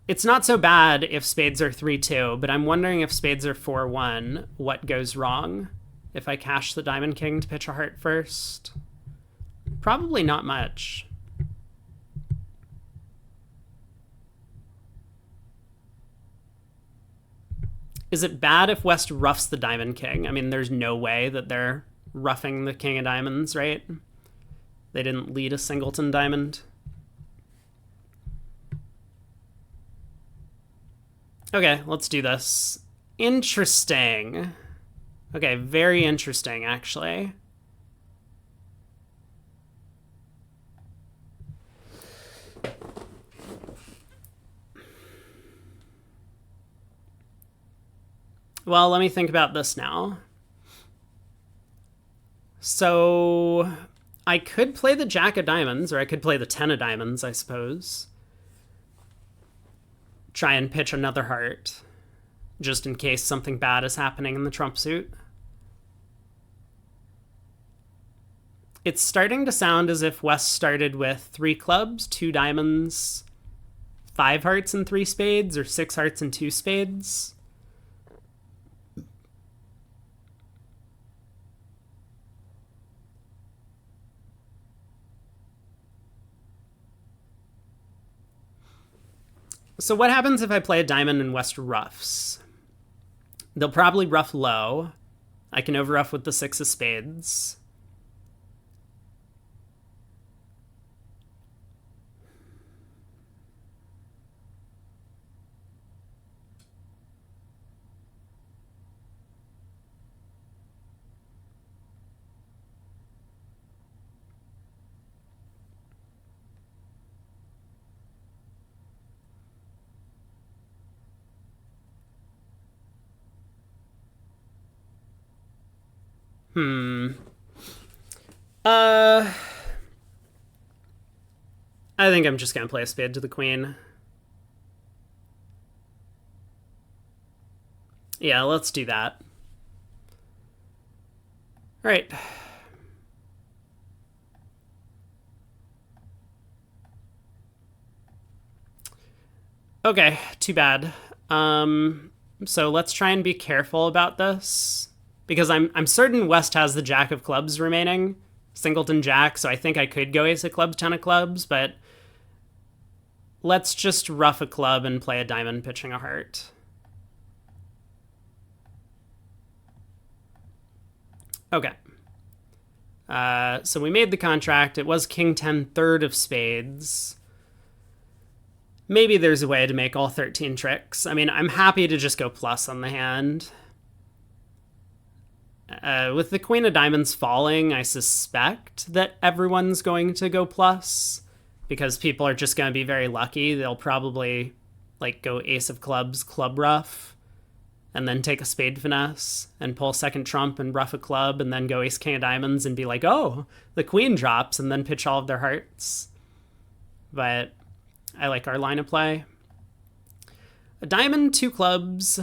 it's not so bad if spades are 3-2, but I'm wondering if spades are 4-1, what goes wrong if I cash the diamond king to pitch a heart first? Probably not much. Is it bad if West roughs the diamond king? I mean, there's no way that they're roughing the king of diamonds, right? They didn't lead a singleton diamond. Okay, let's do this. Interesting. Okay, very interesting, actually. Well, let me think about this now. So I could play the jack of diamonds, or I could play the 10 of diamonds, I suppose. Try and pitch another heart, just in case something bad is happening in the trump suit. It's starting to sound as if West started with 3 clubs, 2 diamonds, 5 hearts and 3 spades, or 6 hearts and 2 spades. So what happens if I play a diamond and West roughs? They'll probably rough low, I can overruff with the 6 of spades. I think I'm just gonna play a spade to the queen. Yeah, let's do that. All right. Okay, too bad. So let's try and be careful about this, because I'm certain West has the jack of clubs remaining, singleton jack, so I think I could go ace of clubs, 10 of clubs, but let's just ruff a club and play a diamond pitching a heart. Okay. So we made the contract. It was king 10 third of spades. Maybe there's a way to make all 13 tricks. I mean, I'm happy to just go plus on the hand. With the queen of diamonds falling, I suspect that everyone's going to go plus, because people are just going to be very lucky. They'll probably like go ace of clubs, club ruff, and then take a spade finesse and pull second trump and ruff a club, and then go ace king of diamonds and be like, oh, the queen drops, and then pitch all of their hearts. But I like our line of play. A diamond, 2 clubs.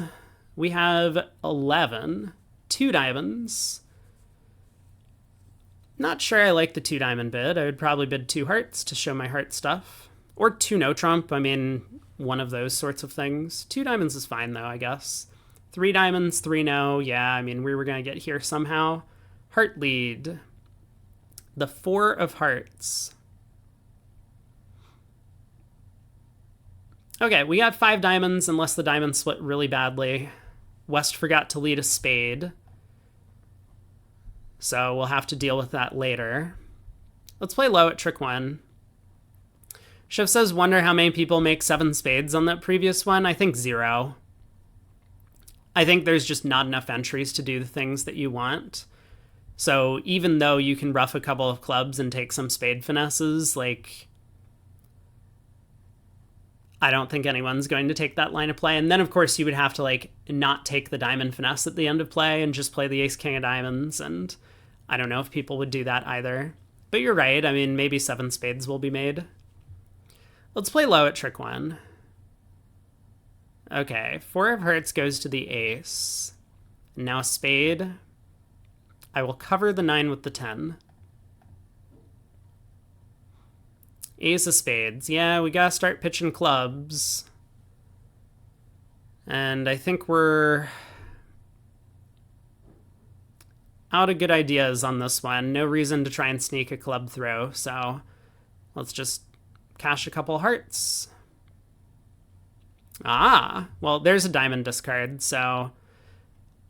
We have 11. 2 diamonds. Not sure I like the 2 diamond bid. I would probably bid 2 hearts to show my heart stuff. Or 2 no trump. I mean, one of those sorts of things. 2 diamonds is fine though, I guess. 3 diamonds, 3 no. Yeah, I mean, we were going to get here somehow. Heart lead. The 4 of hearts. Okay, we got 5 diamonds unless the diamonds split really badly. West forgot to lead a spade, so we'll have to deal with that later. Let's play low at trick 1. Chef says, wonder how many people make 7 spades on that previous one. I think 0. I think there's just not enough entries to do the things that you want. So even though you can ruff a couple of clubs and take some spade finesses, like, I don't think anyone's going to take that line of play. And then, of course, you would have to, like, not take the diamond finesse at the end of play and just play the ace king of diamonds. And I don't know if people would do that either. But you're right. I mean, maybe 7 spades will be made. Let's play low at trick 1. Okay, 4 of hearts goes to the ace. Now a spade. I will cover the 9 with the 10. Ace of spades. Yeah, we gotta start pitching clubs. And I think we're out of good ideas on this one. No reason to try and sneak a club throw, so let's just cash a couple hearts. Ah, well, there's a diamond discard, so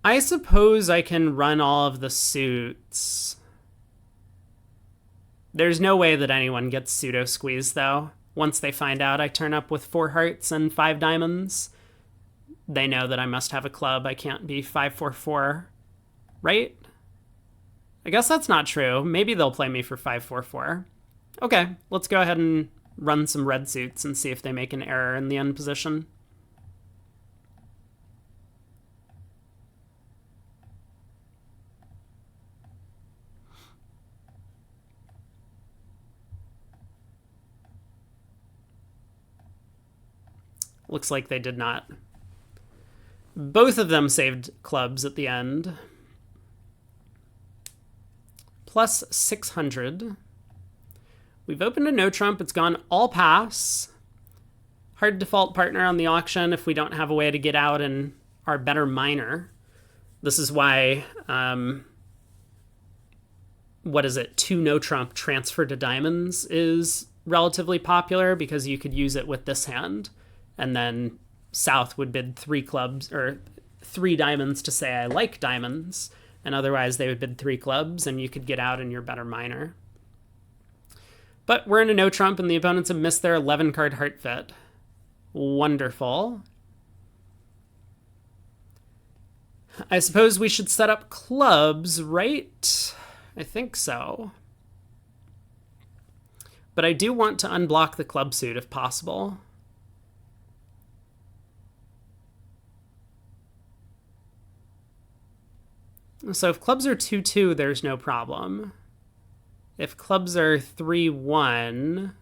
I suppose I can run all of the suits. There's no way that anyone gets pseudo-squeezed, though. Once they find out I turn up with 4 hearts and 5 diamonds, they know that I must have a club. I can't be 5-4-4, right? I guess that's not true. Maybe they'll play me for 5-4-4. Okay, let's go ahead and run some red suits and see if they make an error in the end position. Looks like they did not. Both of them saved clubs at the end. Plus 600. We've opened a no trump. It's gone all pass. Hard default partner on the auction if we don't have a way to get out and are better minor. This is why, what is it, 2 no trump transfer to diamonds is relatively popular, because you could use it with this hand. And then South would bid 3 clubs or 3 diamonds to say I like diamonds, And otherwise they would bid 3 clubs and you could get out in your better minor. But we're in a no trump and the opponents have missed their 11 card heart fit. Wonderful. I suppose we should set up clubs, right? I think so. But I do want to unblock the club suit if possible. So if clubs are 2-2, there's no problem. If clubs are 3-1,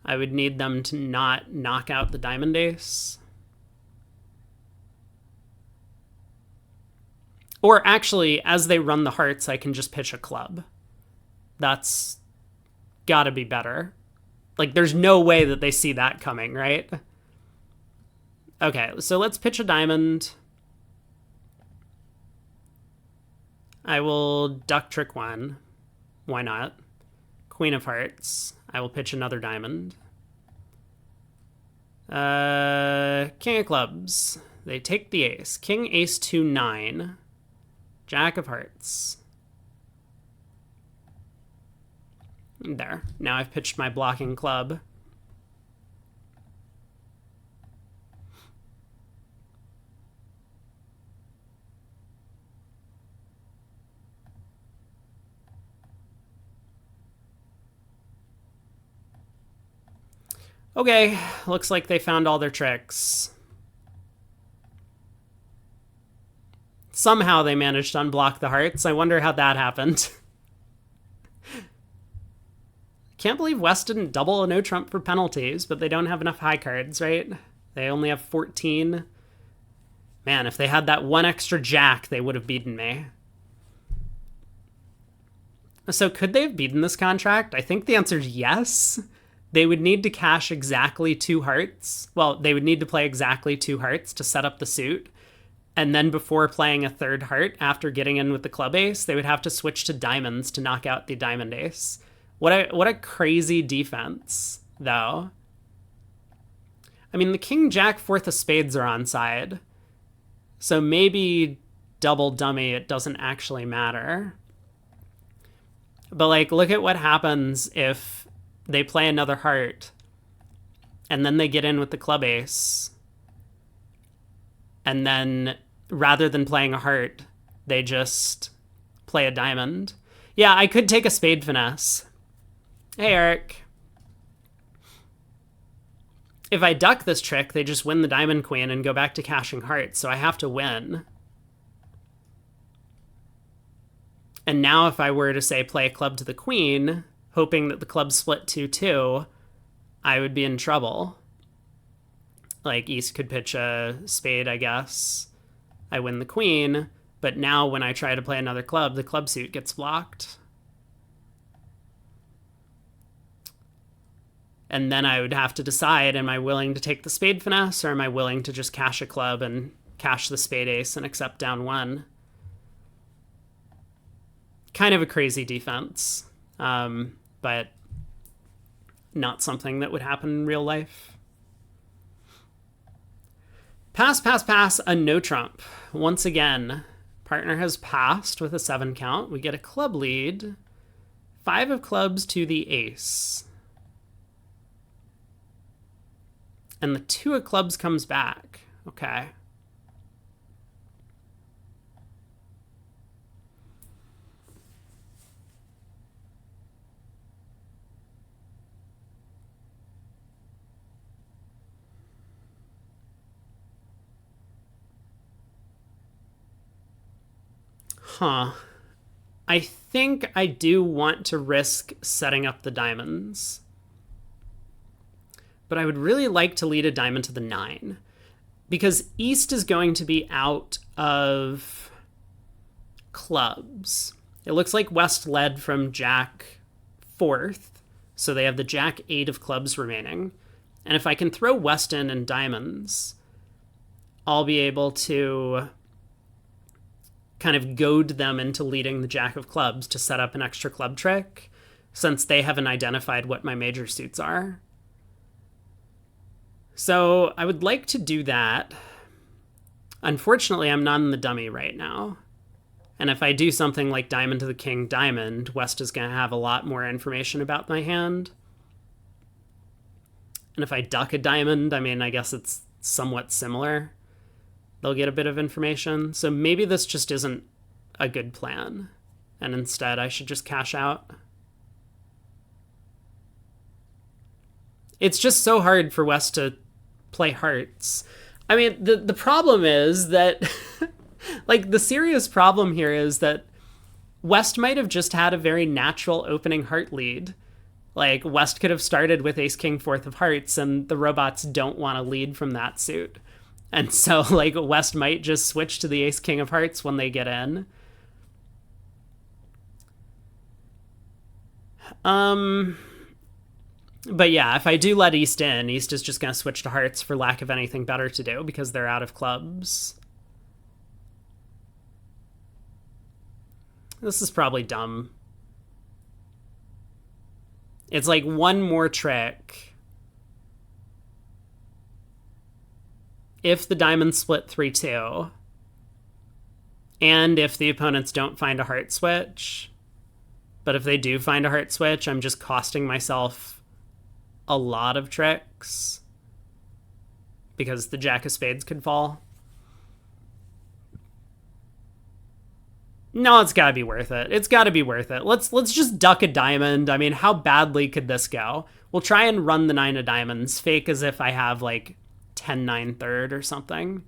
I would need them to not knock out the diamond ace. Or actually, as they run the hearts, I can just pitch a club. That's gotta be better. Like, there's no way that they see that coming, right? Okay, so let's pitch a diamond. I will duck trick 1. Why not? Queen of hearts. I will pitch another diamond. King of clubs. They take the ace. King, ace, 2, 9. Jack of hearts. There. Now I've pitched my blocking club. Okay, looks like they found all their tricks. Somehow they managed to unblock the hearts. I wonder how that happened. Can't believe West didn't double a no trump for penalties, but they don't have enough high cards, right? They only have 14. Man, if they had that one extra jack, they would have beaten me. So could they have beaten this contract? I think the answer is yes. They would need to cash exactly 2 hearts. Well, they would need to play exactly 2 hearts to set up the suit. And then before playing a 3rd heart, after getting in with the club ace, they would have to switch to diamonds to knock out the diamond ace. What a crazy defense, though. I mean, the king, jack, 4th of spades are on side. So maybe double dummy, it doesn't actually matter. But, like, look at what happens if they play another heart and then they get in with the club ace. And then rather than playing a heart, they just play a diamond. Yeah, I could take a spade finesse. Hey, Eric. If I duck this trick, they just win the diamond queen and go back to cashing hearts, so I have to win. And now if I were to, say, play a club to the queen, hoping that the club split 2-2, I would be in trouble. Like, East could pitch a spade, I guess. I win the queen, but now when I try to play another club, the club suit gets blocked. And then I would have to decide, am I willing to take the spade finesse, or am I willing to just cash a club and cash the spade ace and accept down 1? Kind of a crazy defense, but not something that would happen in real life. Pass, pass, pass, a no trump. Once again, partner has passed with a 7 count. We get a club lead. 5 of clubs to the ace. And the 2 of clubs comes back. Okay. Huh. I think I do want to risk setting up the diamonds. But I would really like to lead a diamond to the 9. Because East is going to be out of clubs. It looks like West led from Jack 4th. So they have the Jack 8 of clubs remaining. And if I can throw West in and diamonds, I'll be able to kind of goad them into leading the Jack of clubs to set up an extra club trick, since they haven't identified what my major suits are. So I would like to do that. Unfortunately, I'm not in the dummy right now. And if I do something like diamond to the king, diamond, West is going to have a lot more information about my hand. And if I duck a diamond, I mean, I guess it's somewhat similar. They'll get a bit of information. So maybe this just isn't a good plan. And instead, I should just cash out. It's just so hard for West to play hearts. I mean, the problem is that, like, the serious problem here is that West might have just had a very natural opening heart lead. Like, West could have started with ace, king, fourth of hearts, and the robots don't want to lead from that suit. And so, like, West might just switch to the ace, king of hearts when they get in. But yeah, if I do let East in, East is just going to switch to hearts for lack of anything better to do because they're out of clubs. This is probably dumb. It's like one more trick. If the diamonds split 3-2, and if the opponents don't find a heart switch, but if they do find a heart switch, I'm just costing myself a lot of tricks because the jack of spades could fall. No, it's gotta be worth it. It's gotta be worth it. Let's just duck a diamond. I mean, how badly could this go? We'll try and run the 9 of diamonds, fake as if I have like 10-9 third or something.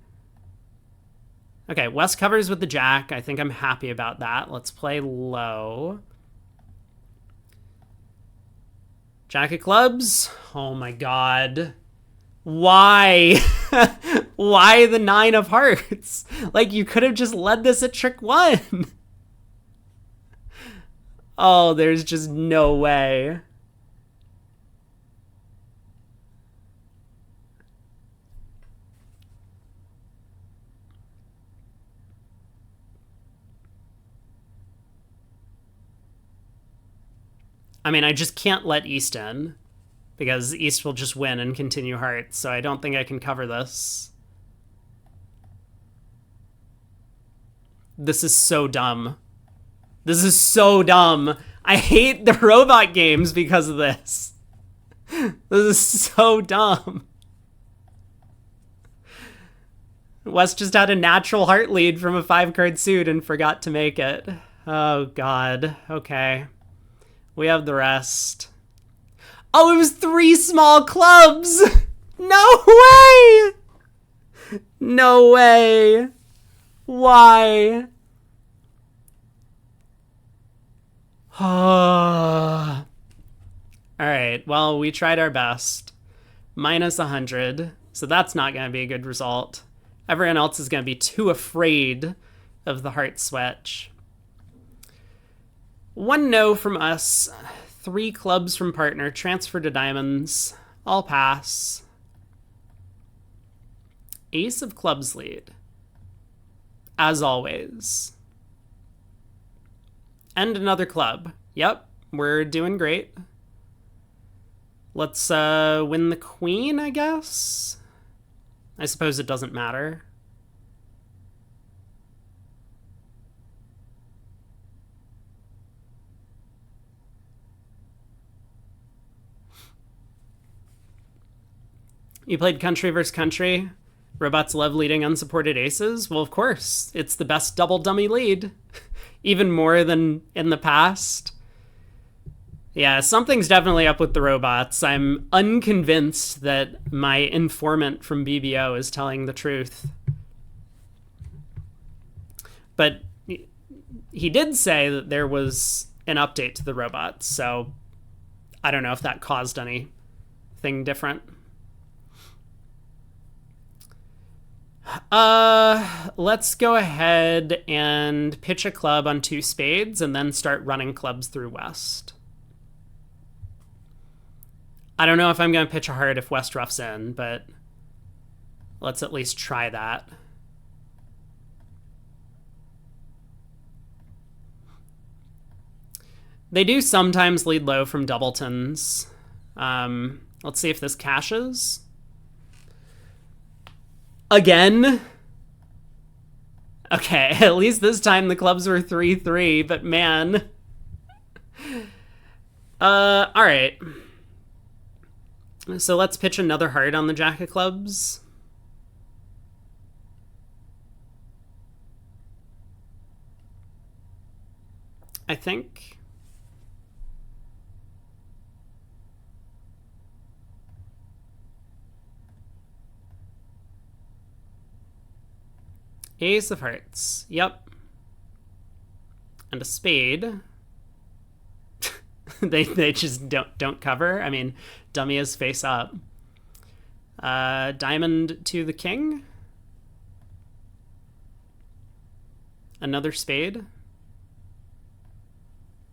Okay, West covers with the jack. I think I'm happy about that. Let's play low. Jack of clubs. Oh my god. Why? Why the 9 of hearts? Like, you could have just led this at trick 1. Oh, there's just no way. I mean, I just can't let East in because East will just win and continue hearts, so I don't think I can cover this. This is so dumb. This is so dumb. I hate the robot games because of this. This is so dumb. West just had a natural heart lead from a 5-card suit and forgot to make it. Oh, God. Okay. We have the rest. Oh, it was 3 small clubs! No way! No way. Why? All right, well, we tried our best. Minus 100, so that's not going to be a good result. Everyone else is going to be too afraid of the heart switch. 1 no from us. 3 clubs from partner. Transfer to diamonds. I'll pass. Ace of clubs lead. As always. And another club. Yep, we're doing great. Let's win the queen, I guess? I suppose it doesn't matter. You played country versus country. Robots love leading unsupported aces. Well, of course. It's the best double dummy lead. Even more than in the past. Yeah, something's definitely up with the robots. I'm unconvinced that my informant from BBO is telling the truth. But he did say that there was an update to the robots, so I don't know if that caused anything different. Let's go ahead and pitch a club on 2 spades and then start running clubs through West. I don't know if I'm going to pitch a heart if West roughs in, but let's at least try that. They do sometimes lead low from doubletons. Let's see if this cashes. Again? Okay, at least this time the clubs were 3-3, but man. Alright. So let's pitch another heart on the jack of clubs. I think. Ace of hearts. Yep. And a spade. they just don't cover. I mean, dummy is face up. Diamond to the king. Another spade.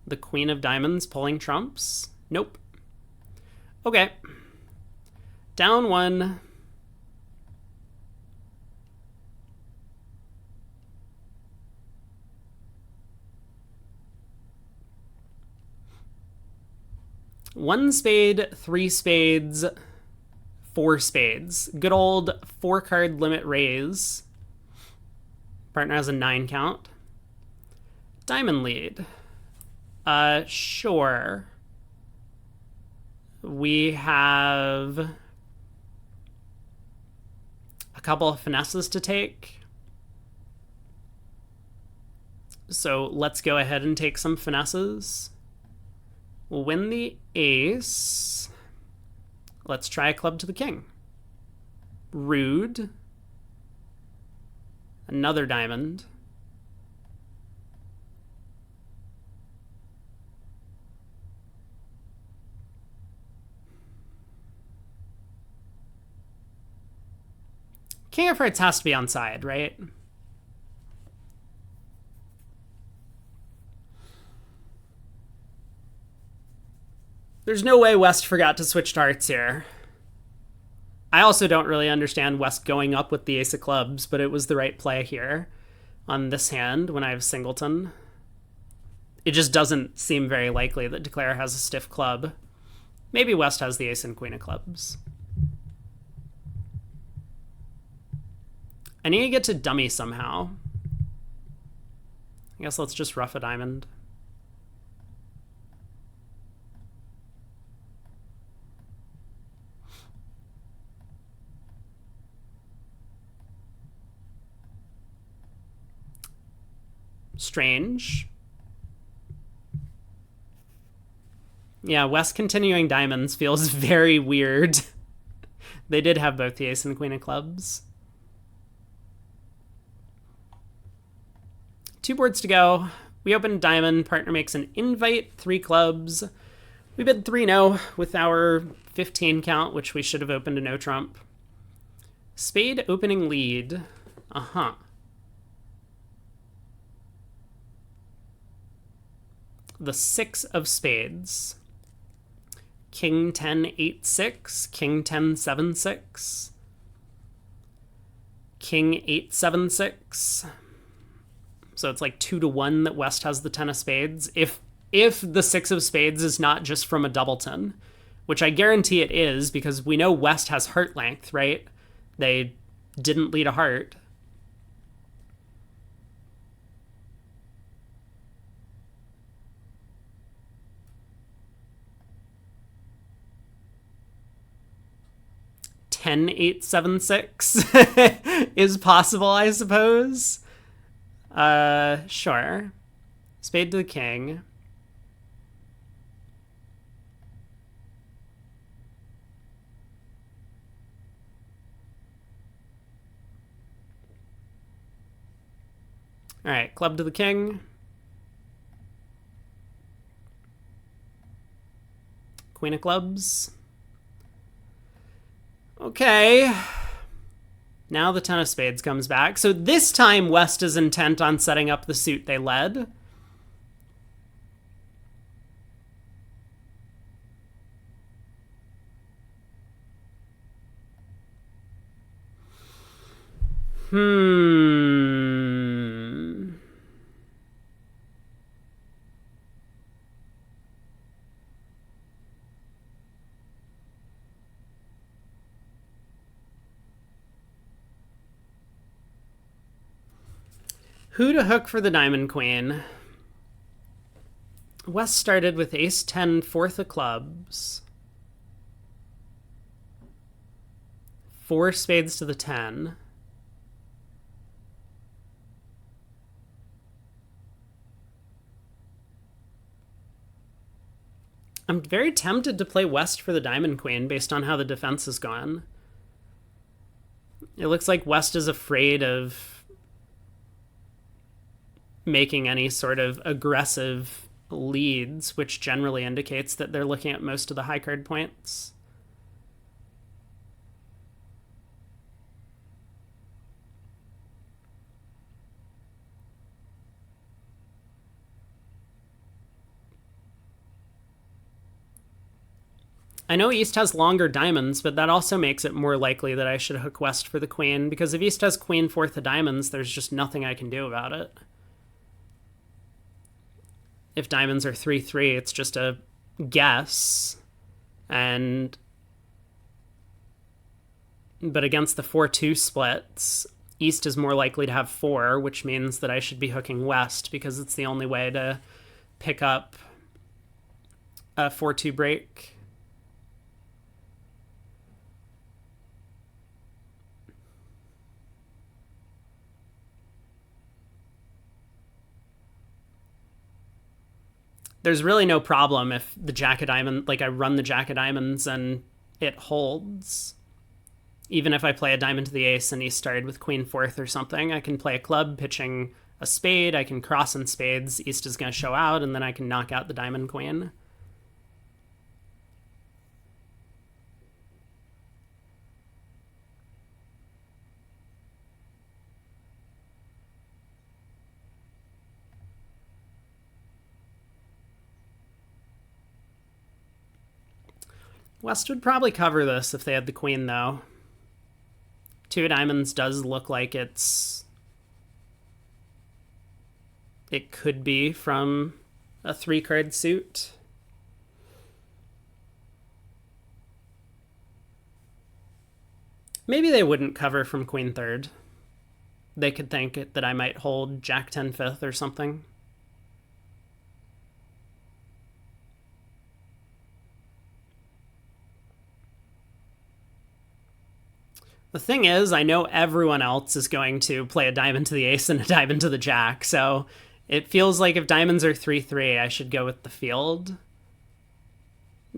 The queen of diamonds pulling trumps. Nope. Okay. Down one. One spade, three spades, four spades. Good old 4-card limit raise. Partner has a 9 count. Diamond lead. Sure. We have a couple of finesses to take. So let's go ahead and take some finesses. We'll win the ace. Let's try a club to the king. Rude. Another diamond. King of hearts has to be on side, right? There's no way West forgot to switch to hearts here. I also don't really understand West going up with the ace of clubs, but it was the right play here on this hand when I have singleton. It just doesn't seem very likely that Declare has a stiff club. Maybe West has the ace and queen of clubs. I need to get to dummy somehow. I guess let's just rough a diamond. Strange. Yeah, West continuing diamonds feels very weird. They did have both the ace and queen of clubs. 2 boards to go. We open diamond. Partner makes an invite. 3 clubs. We bid 3-no with our 15 count, which we should have opened a no trump. Spade opening lead. Uh-huh. The 6 of spades. King 10 8-6. King 10 7-6. King 8-7-6. So it's like 2-1 that West has the 10 of spades. If the 6 of spades is not just from a doubleton, which I guarantee it is because we know West has heart length, right? They didn't lead a heart. Ten 8-7-6 is possible, I suppose. Sure. Spade to the king. All right, club to the king. Queen of clubs. Okay. Now the 10 of spades comes back. So this time West is intent on setting up the suit they led. Who to hook for the diamond queen? West started with ace 10, fourth of clubs. 4 spades to the 10. I'm very tempted to play West for the diamond queen based on how the defense has gone. It looks like West is afraid of making any sort of aggressive leads, which generally indicates that they're looking at most of the high card points. I know East has longer diamonds, but that also makes it more likely that I should hook West for the queen, because if East has queen, fourth of diamonds, there's just nothing I can do about it. If diamonds are 3-3, it's just a guess. But against the 4-2 splits, East is more likely to have 4, which means that I should be hooking West because it's the only way to pick up a 4-2 break. There's really no problem if the jack of diamonds, like I run the jack of diamonds and it holds. Even if I play a diamond to the ace and he started with queen fourth or something, I can play a club pitching a spade, I can cross in spades, East is going to show out, and then I can knock out the diamond queen. West would probably cover this if they had the queen, though. 2 of diamonds does look like it could be from a 3-card suit. Maybe they wouldn't cover from queen third. They could think that I might hold jack 10 fifth or something. The thing is, I know everyone else is going to play a diamond to the ace and a diamond to the jack, so it feels like if diamonds are 3-3, I should go with the field,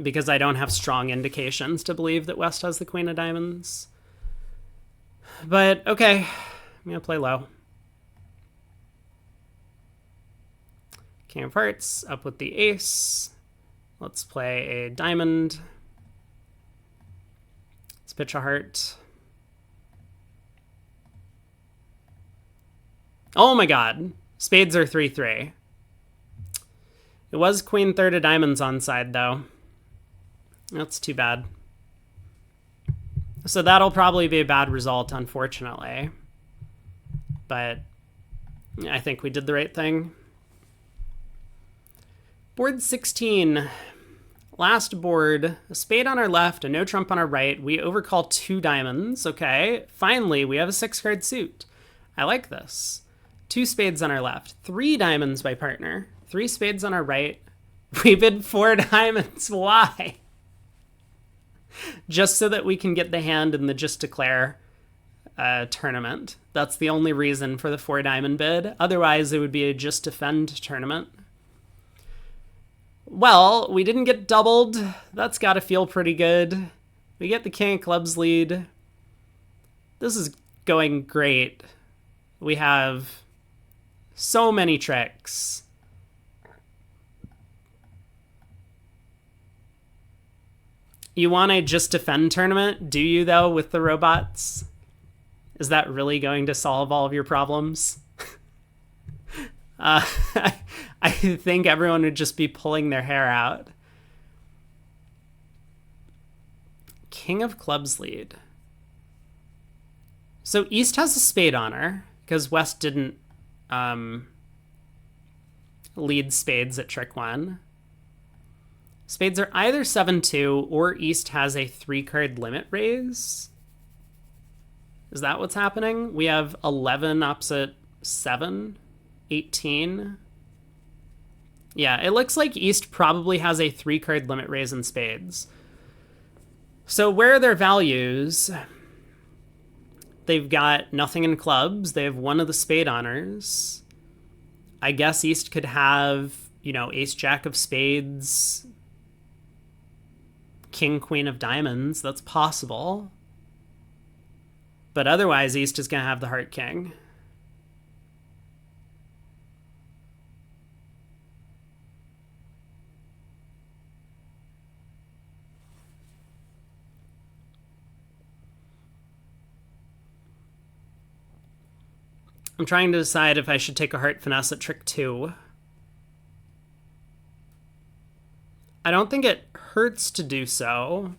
because I don't have strong indications to believe that West has the queen of diamonds. But, okay, I'm going to play low. King of hearts, up with the ace. Let's play a diamond. Let's pitch a heart. Oh my god. Spades are 3-3. It was queen third of diamonds on side, though. That's too bad. So that'll probably be a bad result, unfortunately. But I think we did the right thing. Board 16. Last board. A spade on our left, a no trump on our right. We overcall 2 diamonds. Okay. Finally, we have a 6-card suit. I like this. 2 spades on our left, 3 diamonds by partner, 3 spades on our right. We bid 4 diamonds. Why? Just so that we can get the hand in the Just Declare tournament. That's the only reason for the 4 diamond bid. Otherwise, it would be a Just Defend tournament. Well, we didn't get doubled. That's got to feel pretty good. We get the king of clubs lead. This is going great. We have so many tricks. You want a Just Defend tournament, do you, though, with the robots? Is that really going to solve all of your problems? I think everyone would just be pulling their hair out. King of clubs lead. So East has a spade on her, because West didn't lead spades at trick 1. Spades are either 7-2 or East has a 3-card limit raise. Is that what's happening? We have 11 opposite 7. 18. Yeah, it looks like East probably has a 3-card limit raise in spades. So where are their values? They've got nothing in clubs. They have one of the spade honors. I guess East could have, ace jack of spades, king queen of diamonds. That's possible. But otherwise, East is going to have the heart king. I'm trying to decide if I should take a heart finesse at trick 2. I don't think it hurts to do so.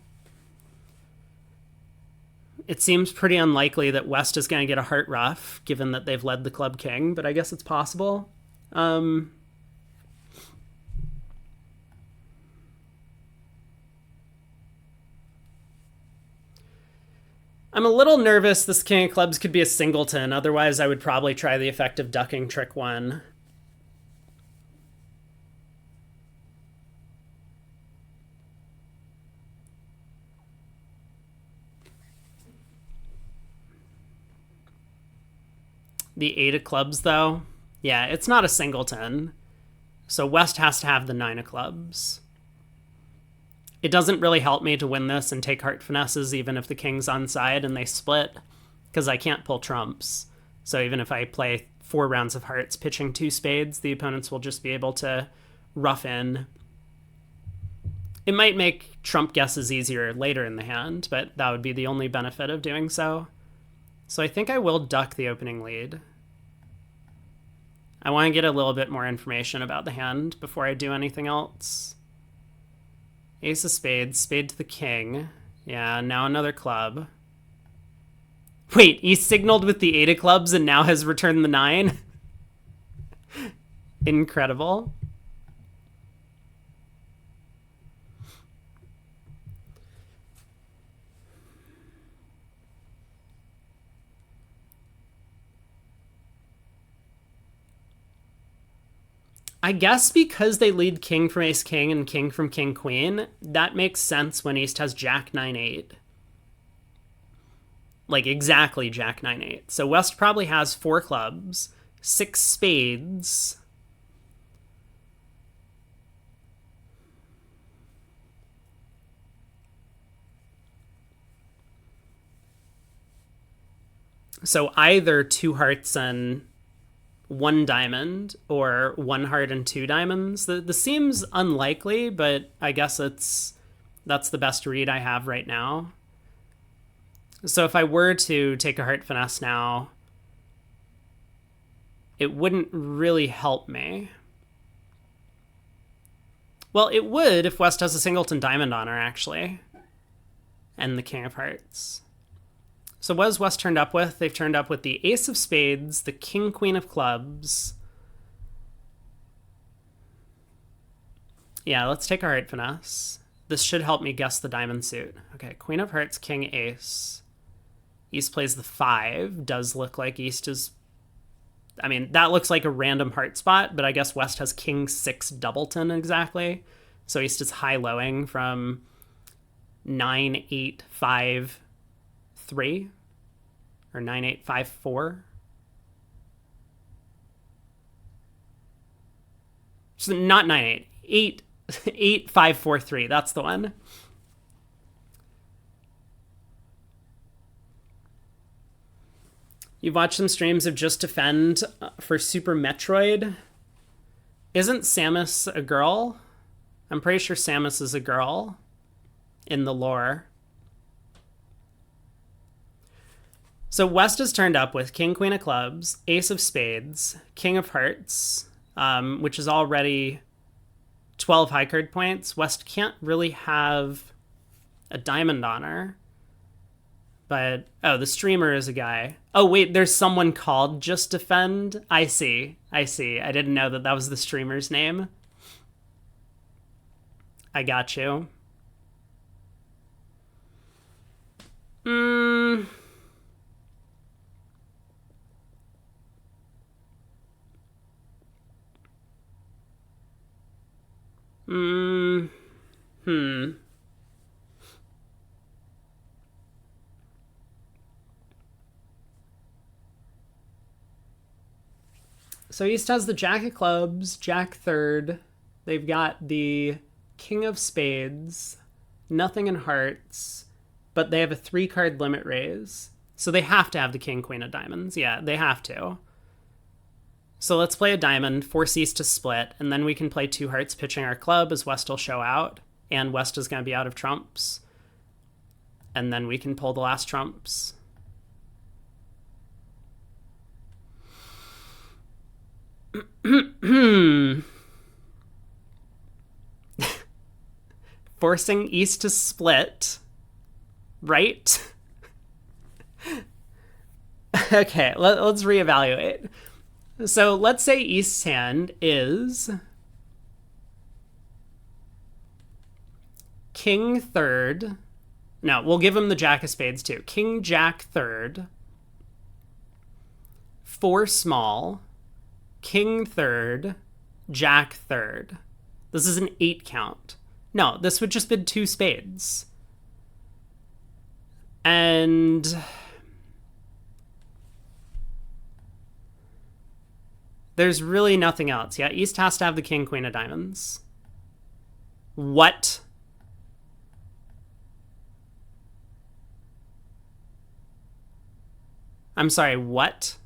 It seems pretty unlikely that West is going to get a heart ruff, given that they've led the club king, but I guess it's possible. I'm a little nervous this king of clubs could be a singleton. Otherwise, I would probably try the effect of ducking trick 1. The 8 of clubs, though, yeah, it's not a singleton. So West has to have the 9 of clubs. It doesn't really help me to win this and take heart finesses, even if the king's on side and they split, because I can't pull trumps. So even if I play 4 rounds of hearts, pitching 2 spades, the opponents will just be able to rough in. It might make trump guesses easier later in the hand, but that would be the only benefit of doing so. So I think I will duck the opening lead. I want to get a little bit more information about the hand before I do anything else. Ace of spades, spade to the king. Yeah, now another club. Wait, he signaled with the 8 of clubs and now has returned the 9? Incredible. I guess because they lead king from ace king and king from king queen, that makes sense when East has jack 9-8. Like exactly jack 9-8. So West probably has 4 clubs, 6 spades. So either 2 hearts and 1 diamond or 1 heart and 2 diamonds. The seems unlikely, but I guess that's the best read I have right now. So if I were to take a heart finesse now, it wouldn't really help me. Well, it would if West has a singleton diamond on her, actually. And the king of hearts. So what has West turned up with? They've turned up with the ace of spades, the king queen of clubs. Yeah, let's take a heart finesse. This should help me guess the diamond suit. Okay, queen of hearts, king ace. East plays the 5. Does look like East is... I mean, that looks like a random heart spot, but I guess West has king 6 doubleton exactly. So East is high-lowing from 9, 8, 5, 3 or 9, 8, 5, 4. So not 9, 8, 8, 8, 5, 4, 3. That's the one. You've watched some streams of Just Defend for Super Metroid. Isn't Samus a girl? I'm pretty sure Samus is a girl in the lore. So West is turned up with king, queen of clubs, ace of spades, king of hearts, which is already 12 high card points. West can't really have a diamond on her. But, oh, the streamer is a guy. Oh, wait, there's someone called Just Defend? I see. I didn't know that was the streamer's name. I got you. So East has the Jack of Clubs, Jack third. They've got the King of Spades, nothing in hearts, but they have a 3-card limit raise. So they have to have the King, Queen of Diamonds. Yeah, they have to. So let's play a diamond, force East to split, and then we can play 2 hearts pitching our club as West will show out, and West is going to be out of trumps. And then we can pull the last trumps. Forcing East to split, right? Okay, let's reevaluate. So let's say East's hand is King third. No, we'll give him the Jack of Spades too. King, Jack third. 4 small. King third. Jack third. This is an 8 count. No, this would just be 2 spades. And there's really nothing else. Yeah, East has to have the King, Queen of Diamonds. What? I'm sorry, what?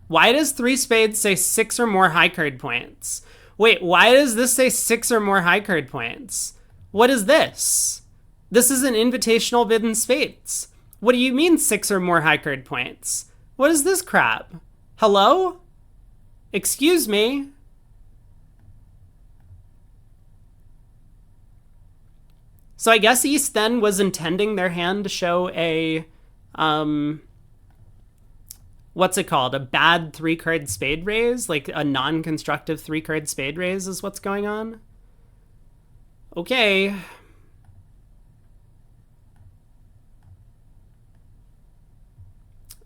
Why does 3 spades say 6 or more high card points? Wait, why does this say 6 or more high card points? What is this? This is an invitational bid in spades. What do you mean 6 or more high card points? What is this crap? Hello? Excuse me? So I guess East then was intending their hand to show a, what's it called? A bad 3-card spade raise? Like a non-constructive 3-card spade raise is what's going on? Okay.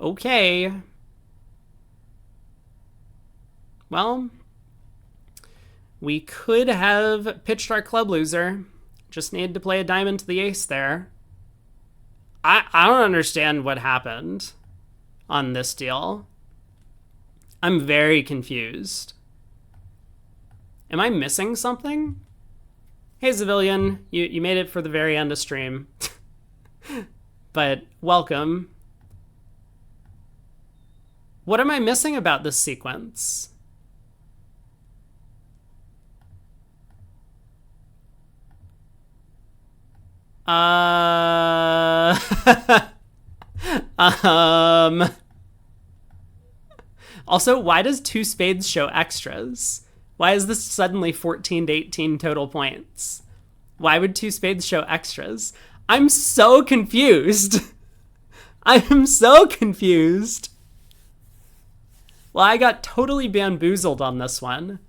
Okay. Well, we could have pitched our club loser. Just needed to play a diamond to the ace there. I don't understand what happened on this deal. I'm very confused. Am I missing something? Hey, Civilian, you made it for the very end of stream. But welcome. What am I missing about this sequence? Also, why does 2 spades show extras? Why is this suddenly 14 to 18 total points? Why would 2 spades show extras? I'm so confused. I am so confused. Well, I got totally bamboozled on this one.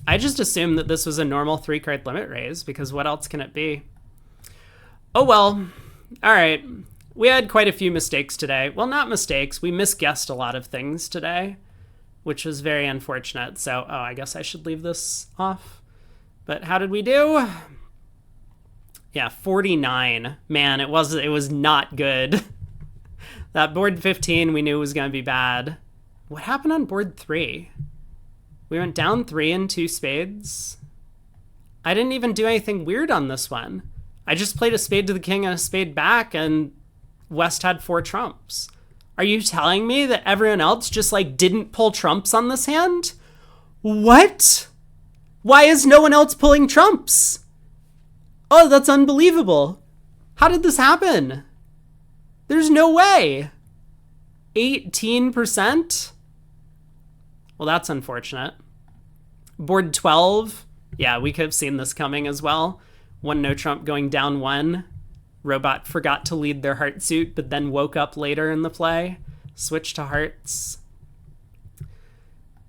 I just assumed that this was a normal 3-card limit raise, because what else can it be? Oh well. All right. We had quite a few mistakes today. Well, not mistakes. We misguessed a lot of things today, which was very unfortunate. So, I guess I should leave this off. But how did we do? Yeah, 49. Man, it was not good. That board 15 we knew was going to be bad. What happened on board 3? We went down 3 and 2 spades. I didn't even do anything weird on this one. I just played a spade to the king and a spade back, and West had 4 trumps. Are you telling me that everyone else just didn't pull trumps on this hand? What? Why is no one else pulling trumps? Oh, that's unbelievable. How did this happen? There's no way. 18%? Well, that's unfortunate. Board 12. Yeah, we could have seen this coming as well. 1 no trump going down 1. Robot forgot to lead their heart suit, but then woke up later in the play. Switch to hearts.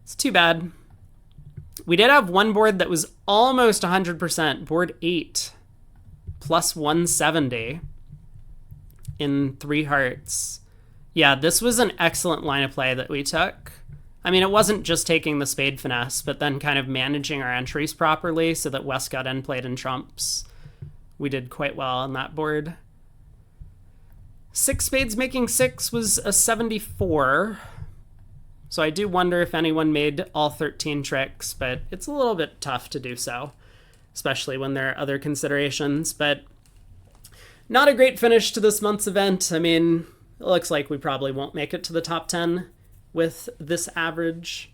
It's too bad. We did have one board that was almost 100%. Board 8. Plus 170. In 3 hearts. Yeah, this was an excellent line of play that we took. I mean, it wasn't just taking the spade finesse, but then kind of managing our entries properly so that West got end played in trumps. We did quite well on that board. 6 spades making 6 was a 74. So I do wonder if anyone made all 13 tricks, but it's a little bit tough to do so, especially when there are other considerations. But not a great finish to this month's event. I mean, it looks like we probably won't make it to the top 10 with this average.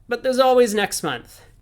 But there's always next month.